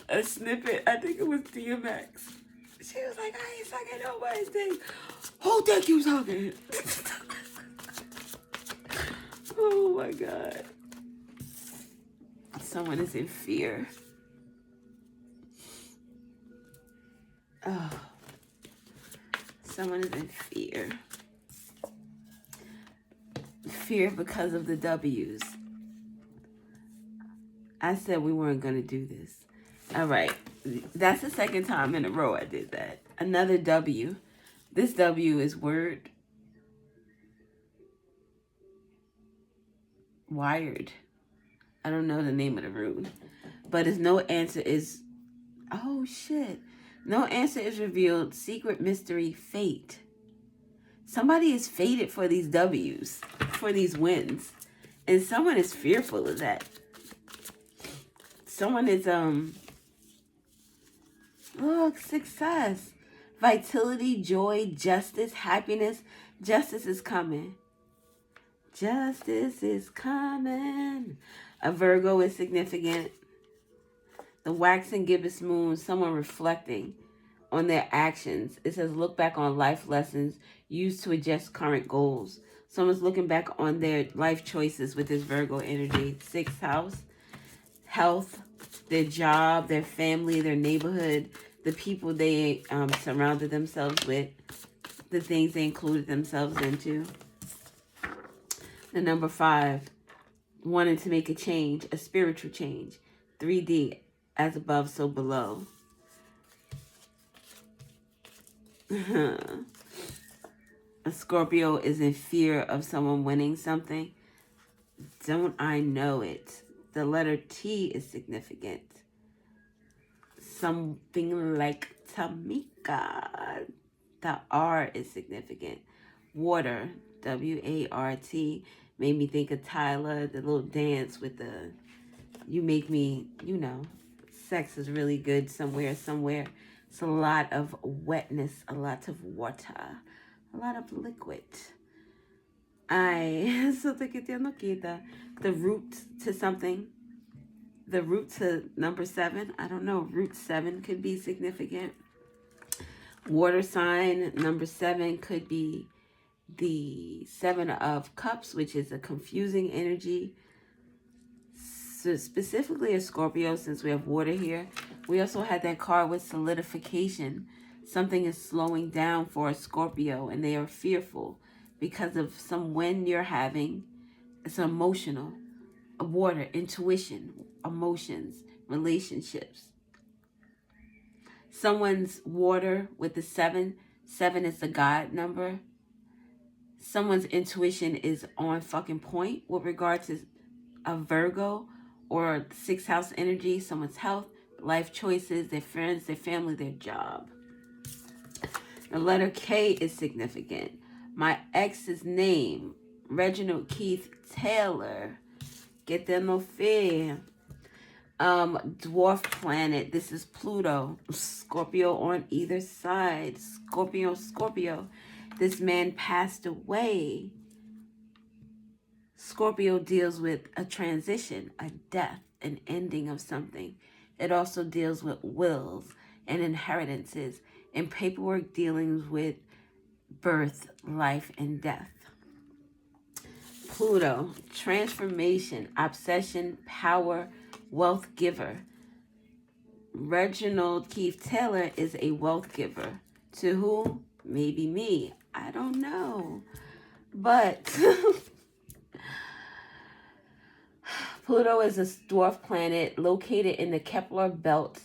a snippet. I think it was DMX. She was like, I ain't sucking nobody's dick. Who dick you sucking? Oh my god. Someone is in fear. Oh. Someone is in fear. Fear because of the W's. I said we weren't going to do this. All right. That's the second time in a row I did that. Another W. This W is word. Wired. I don't know the name of the rune. But it's no answer is... Oh, shit. No answer is revealed. Secret, mystery, fate. Somebody is fated for these W's. For these wins. And someone is fearful of that. Someone is, look, success, vitality, joy, justice, happiness. Justice is coming. Justice is coming. A Virgo is significant. The waxing gibbous moon, someone reflecting on their actions. It says, look back on life lessons used to adjust current goals. Someone's looking back on their life choices with this Virgo energy. Sixth house. Health, their job, their family, their neighborhood, the people they surrounded themselves with, the things they included themselves into. The number 5, wanting to make a change, a spiritual change. 3D, as above, so below. A Scorpio is in fear of someone winning something. Don't I know it? The letter T is significant. Something like Tamika. The R is significant. Water, W-A-R-T, made me think of Tyler, the little dance with the, you make me, you know, sex is really good somewhere. It's a lot of wetness, a lot of water, a lot of liquid. The root to something. The root to number 7. I don't know. Root 7 could be significant. Water sign number 7 could be the 7 of Cups, which is a confusing energy. So specifically a Scorpio, since we have water here. We also had that card with solidification. Something is slowing down for a Scorpio, and they are fearful because of some wind you're having. It's emotional. Water, intuition, emotions, relationships. Someone's water with the 7. 7 is the God number. Someone's intuition is on fucking point with regard to a Virgo or 6th house energy. Someone's health, life choices, their friends, their family, their job. The letter K is significant. My ex's name, Reginald Keith Taylor. Get them no fear. Dwarf planet. This is Pluto. Scorpio on either side. Scorpio. This man passed away. Scorpio deals with a transition, a death, an ending of something. It also deals with wills and inheritances and paperwork dealings with birth, life, and death. Pluto, transformation, obsession, power, wealth giver. Reginald Keith Taylor is a wealth giver. To whom? Maybe me. I don't know. But Pluto is a dwarf planet located in the Kepler belt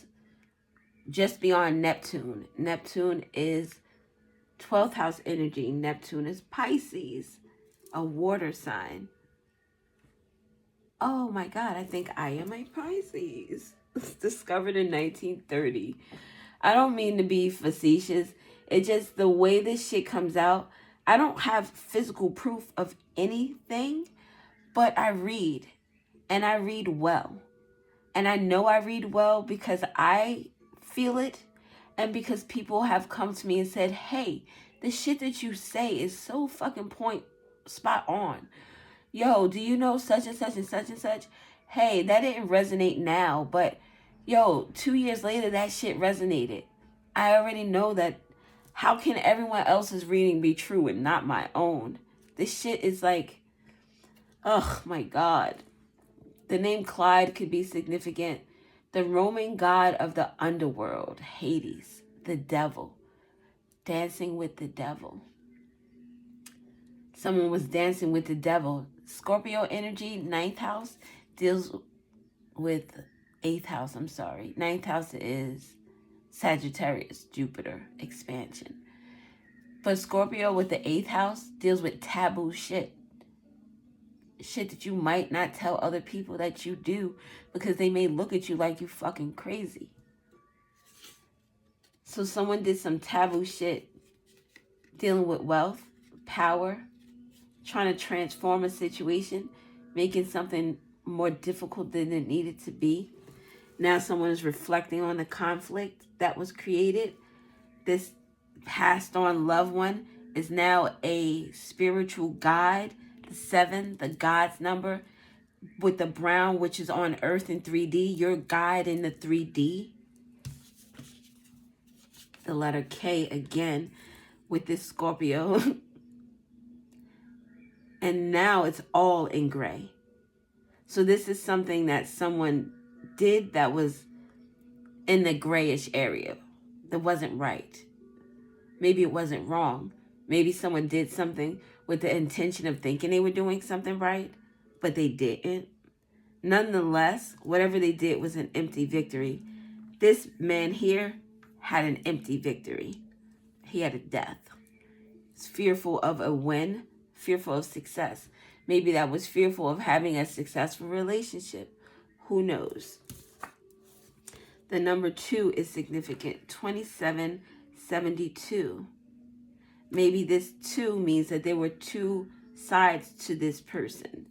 just beyond Neptune. Neptune is 12th house energy. Neptune is Pisces, a water sign. Oh my God, I think I am a Pisces. Discovered in 1930. I don't mean to be facetious. It's just the way this shit comes out. I don't have physical proof of anything, but I read. And I read well. And I know I read well because I feel it. And because people have come to me and said, hey, the shit that you say is so fucking spot on. Yo, do you know such and such and such and such? Hey, that didn't resonate now, but yo, 2 years later, that shit resonated. I already know that. How can everyone else's reading be true and not my own? This shit is like, oh my God. The name Clyde could be significant. The Roman god of the underworld, Hades, the devil, dancing with the devil. Someone was dancing with the devil. Scorpio energy, 9th house, deals with 8th house, I'm sorry. 9th house is Sagittarius, Jupiter, expansion. But Scorpio with the 8th house deals with taboo shit. Shit that you might not tell other people that you do because they may look at you like you fucking crazy. So someone did some taboo shit dealing with wealth, power, trying to transform a situation, making something more difficult than it needed to be. Now someone is reflecting on the conflict that was created. This passed on loved one is now a spiritual guide. The 7, the God's number, with the brown, which is on Earth in 3D, your guide in the 3D. The letter K again with this Scorpio. And now it's all in gray. So this is something that someone did that was in the grayish area. That wasn't right. Maybe it wasn't wrong. Maybe someone did something with the intention of thinking they were doing something right, but they didn't. Nonetheless, whatever they did was an empty victory. This man here had an empty victory. He had a death. He's fearful of a win, fearful of success. Maybe that was fearful of having a successful relationship. Who knows? The number 2 is significant. 2772. Maybe this 2 means that there were 2 sides to this person.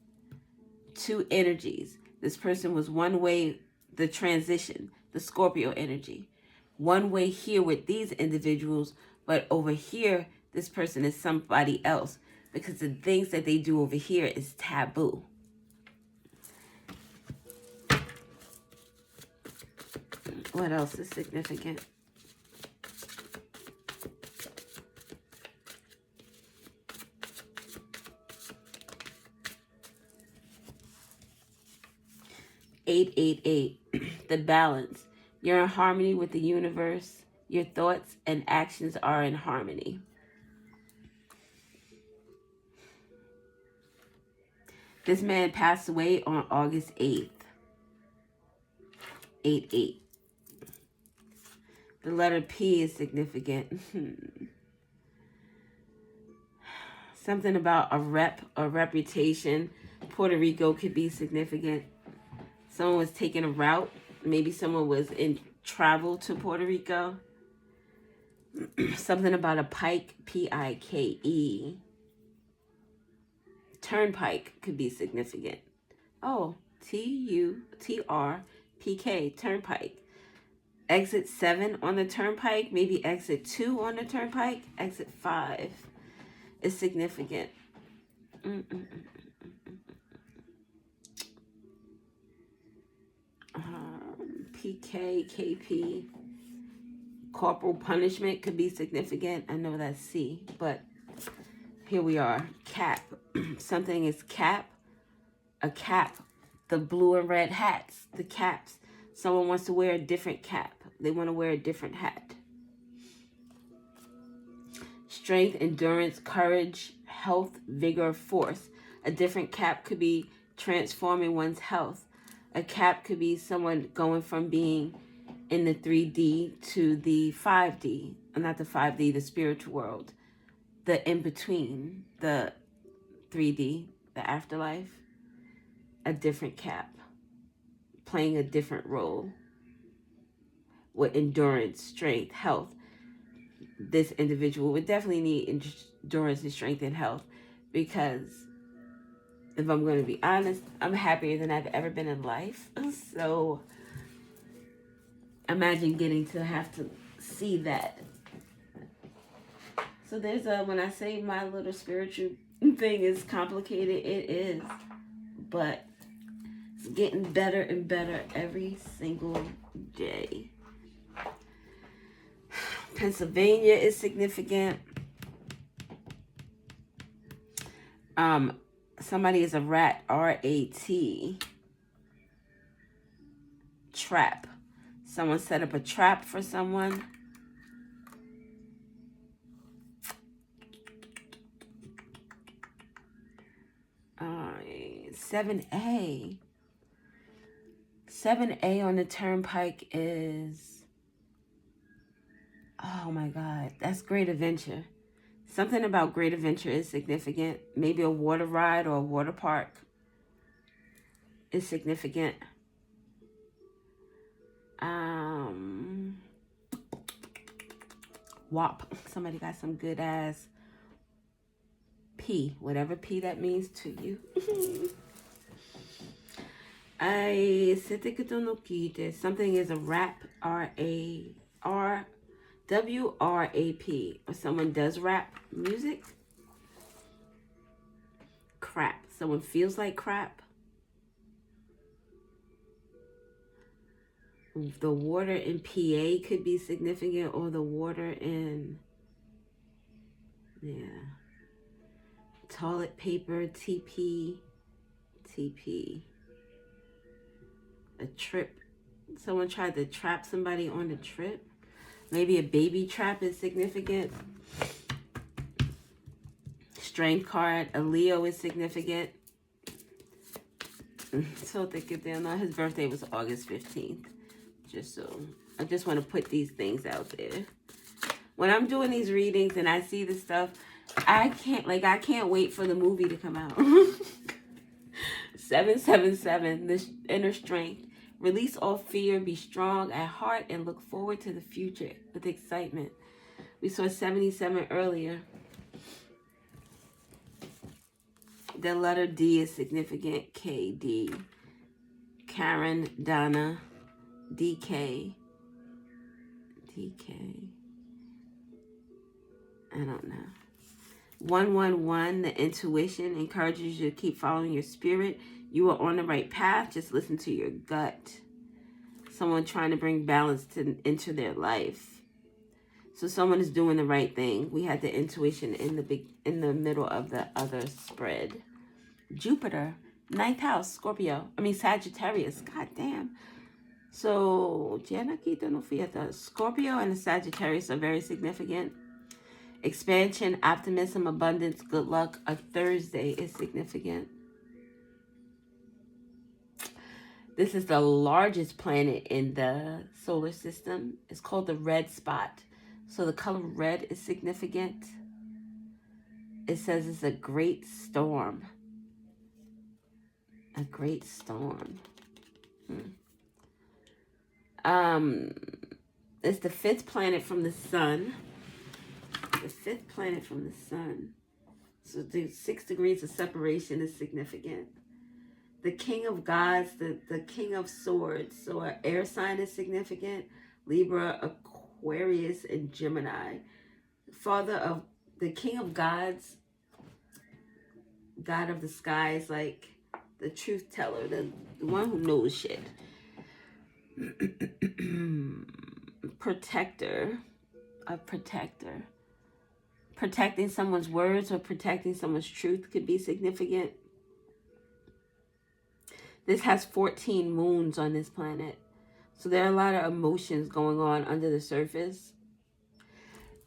2 energies. This person was one way, the transition, the Scorpio energy. One way here with these individuals, but over here, this person is somebody else because the things that they do over here is taboo. What else is significant? (888), the balance. You're in harmony with the universe. Your thoughts and actions are in harmony. This man passed away on August 8th. 8-8. The letter P is significant. Something about a reputation. Puerto Rico could be significant. Someone was taking a route. Maybe someone was in travel to Puerto Rico. Something about a pike, P-I-K-E. Turnpike could be significant. Oh, T-U-T-R-P-K, turnpike. Exit 7 on the turnpike, maybe exit 2 on the turnpike, exit 5 is significant. PK, KP, corporal punishment could be significant. I know that's C, but Here we are. Cap. Something is cap. A cap. The blue and red hats. The caps. Someone wants to wear a different cap. They want to wear a different hat. Strength, endurance, courage, health, vigor, force. A different cap could be transforming one's health. A cap could be someone going from being in the 3D to the 5D. Not the 5D, the spiritual world. The in-between, the 3D, the afterlife. A different cap. Playing a different role. With endurance, strength, health. This individual would definitely need endurance and strength and health, because if I'm going to be honest, I'm happier than I've ever been in life. So imagine getting to have to see that. So there's when I say my little spiritual thing is complicated, it is, but it's getting better and better every single day. Pennsylvania is significant. Somebody is a rat, R-A-T. Trap. Someone set up a trap for someone. Alright, 7A. 7A on the turnpike is... Oh my God, that's Great Adventure. Something about Great Adventure is significant. Maybe a water ride or a water park is significant. WAP. Somebody got some good ass P, whatever P that means to you. Something is a rap, W-R-A-P, or someone does rap music. Crap. Someone feels like crap. The water in PA could be significant, or the water in, toilet paper, TP. A trip. Someone tried to trap somebody on the trip. Maybe a baby trap is significant. Strength card. A Leo is significant. So think it down. His birthday was August 15th. I just want to put these things out there. When I'm doing these readings and I see this stuff, I can't wait for the movie to come out. 777, the inner strength. Release all fear, be strong at heart, and look forward to the future with excitement. We saw 77 earlier. The letter D is significant. KD. Karen, Donna, DK. I don't know. 111, the intuition encourages you to keep following your spirit. You are on the right path. Just listen to your gut. Someone trying to bring balance into their life. So someone is doing the right thing. We had the intuition in the middle of the other spread. Jupiter, 9th house, Sagittarius. God damn. So, Scorpio and the Sagittarius are very significant. Expansion, optimism, abundance, good luck. A Thursday is significant. This is the largest planet in the solar system. It's called the red spot. So the color red is significant. It says it's a great storm. A great storm. It's the 5th planet from the sun. The 5th planet from the sun. So the 6 degrees of separation is significant. The king of gods, the king of swords. So an air sign is significant. Libra, Aquarius, and Gemini. Father of the king of gods, god of the skies, like the truth teller, the one who knows shit. Protector. Protecting someone's words or protecting someone's truth could be significant. This has 14 moons on this planet. So there are a lot of emotions going on under the surface.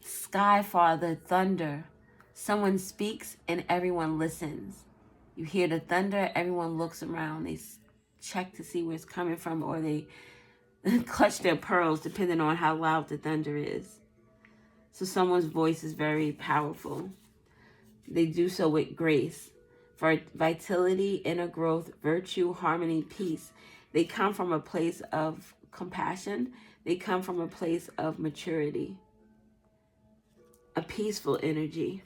Sky Father, thunder. Someone speaks and everyone listens. You hear the thunder, everyone looks around. They check to see where it's coming from, or they clutch their pearls depending on how loud the thunder is. So someone's voice is very powerful. They do so with grace. For vitality, inner growth, virtue, harmony, peace. They come from a place of compassion. They come from a place of maturity. A peaceful energy.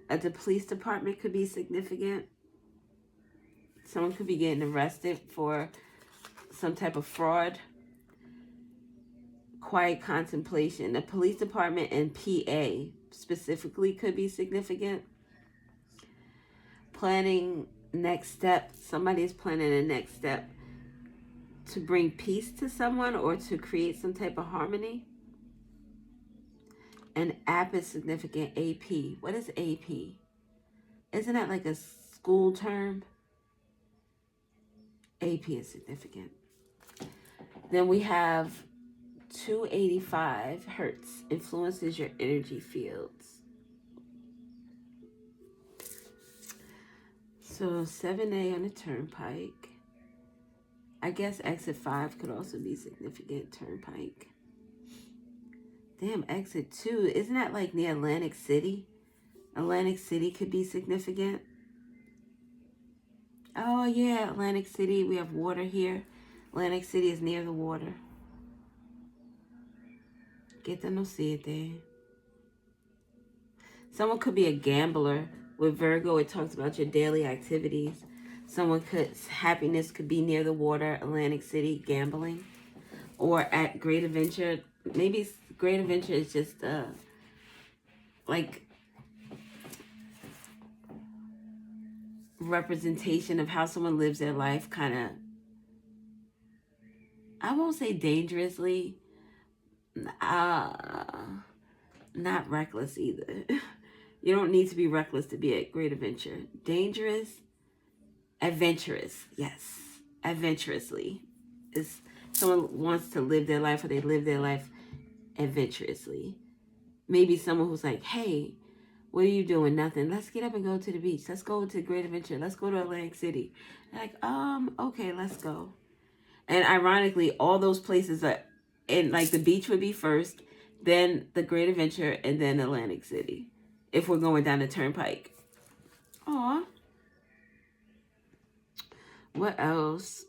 At the police department could be significant. Someone could be getting arrested for some type of fraud. Quiet contemplation. The police department and PA specifically could be significant. Planning next step. Somebody is planning a next step to bring peace to someone or to create some type of harmony. An app is significant. AP. What is AP? Isn't that like a school term? AP is significant. Then we have 285 hertz. Influences your energy fields. So 7A on the turnpike. I guess exit 5 could also be significant. Turnpike. Damn, exit 2. Isn't that like near Atlantic City? Atlantic City could be significant. Oh yeah, Atlantic City. We have water here. Atlantic City is near the water. Get to no see it there. Someone could be a gambler. With Virgo, it talks about your daily activities. Happiness could be near the water, Atlantic City, gambling. Or at Great Adventure. Maybe Great Adventure is just like representation of how someone lives their life, kind of, I won't say dangerously, not reckless either. You don't need to be reckless to be at Great Adventure. Dangerous, adventurous, yes, adventurously. Is someone wants to live their life, or they live their life adventurously. Maybe someone who's like, hey, what are you doing? Nothing. Let's get up and go to the beach. Let's go to Great Adventure. Let's go to Atlantic City. They're like, okay, let's go. And ironically, all those places are, and like the beach would be first, then the Great Adventure, and then Atlantic City, if we're going down the turnpike. Aw. What else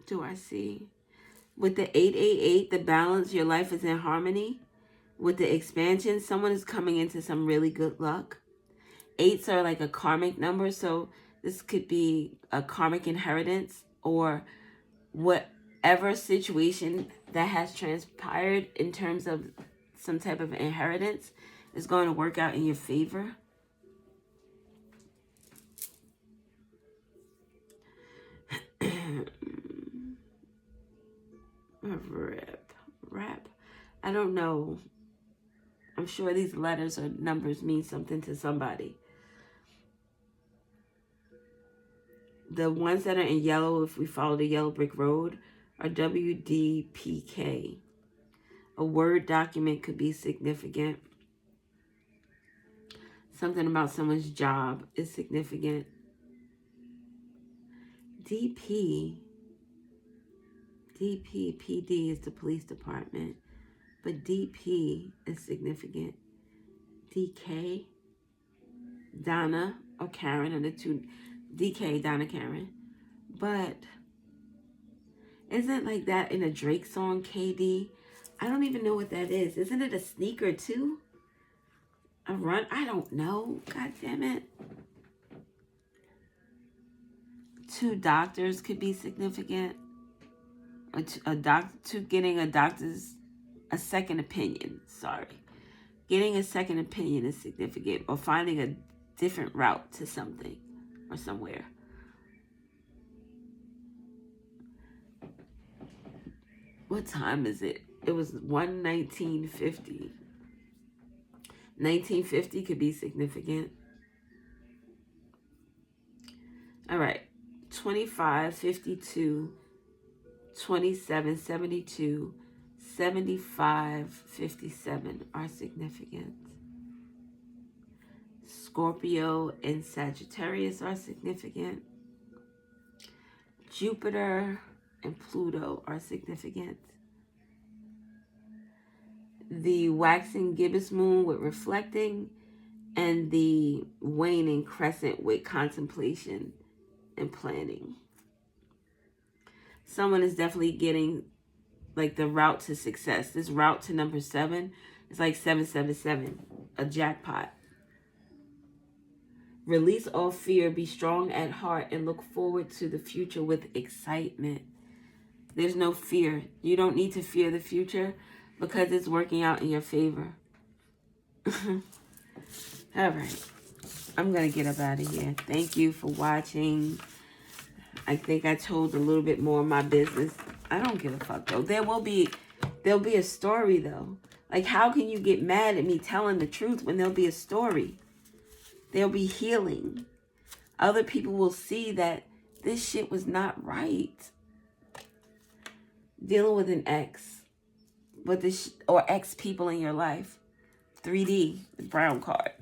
do I see? With the 888, the balance, your life is in harmony. With the expansion, someone is coming into some really good luck. 8s are like a karmic number, so this could be a karmic inheritance, or whatever situation that has transpired in terms of some type of inheritance is going to work out in your favor. Rap. I don't know. I'm sure these letters or numbers mean something to somebody. The ones that are in yellow, if we follow the yellow brick road, are WDPK. A Word document could be significant. Something about someone's job is significant. PD is the police department, but DP is significant. DK, Donna or Karen, are the two. DK, Donna, Karen. But isn't like that in a Drake song, KD? I don't even know what that is. Isn't it a sneaker too? A run? I don't know. God damn it. 2 doctors could be significant. Getting a second opinion. Sorry. Getting a second opinion is significant, or finding a different route to something or somewhere. What time is it? It was 1:19:50. 1950 could be significant. All right. 25:52, 27:72, 75:57 are significant. Scorpio and Sagittarius are significant. Jupiter and Pluto are significant. The waxing gibbous moon with reflecting, and the waning crescent with contemplation and planning. Someone is definitely getting like the route to success. This route to number 7 is like 777, a jackpot. Release all fear, be strong at heart, and look forward to the future with excitement. There's no fear. You don't need to fear the future because it's working out in your favor. All right. I'm going to get up out of here. Thank you for watching. I think I told a little bit more of my business. I don't give a fuck, though. There'll be a story, though. Like, how can you get mad at me telling the truth when there'll be a story? There'll be healing. Other people will see that this shit was not right. Dealing with an ex, but or ex people in your life. 3D, the brown card.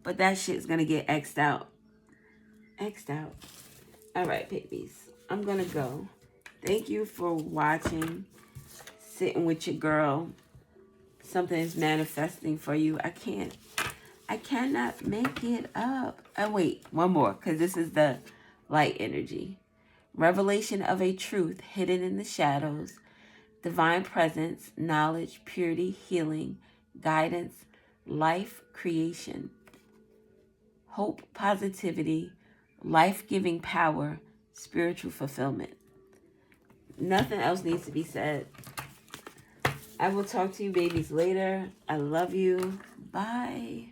But that shit's gonna get X'd out. X'd out. All right, babies. I'm gonna go. Thank you for watching. Sitting with your girl. Something is manifesting for you. I cannot make it up. Oh, wait, one more, because this is the light energy. Revelation of a truth hidden in the shadows. Divine presence, knowledge, purity, healing, guidance, life, creation. Hope, positivity, life-giving power, spiritual fulfillment. Nothing else needs to be said. I will talk to you babies later. I love you. Bye.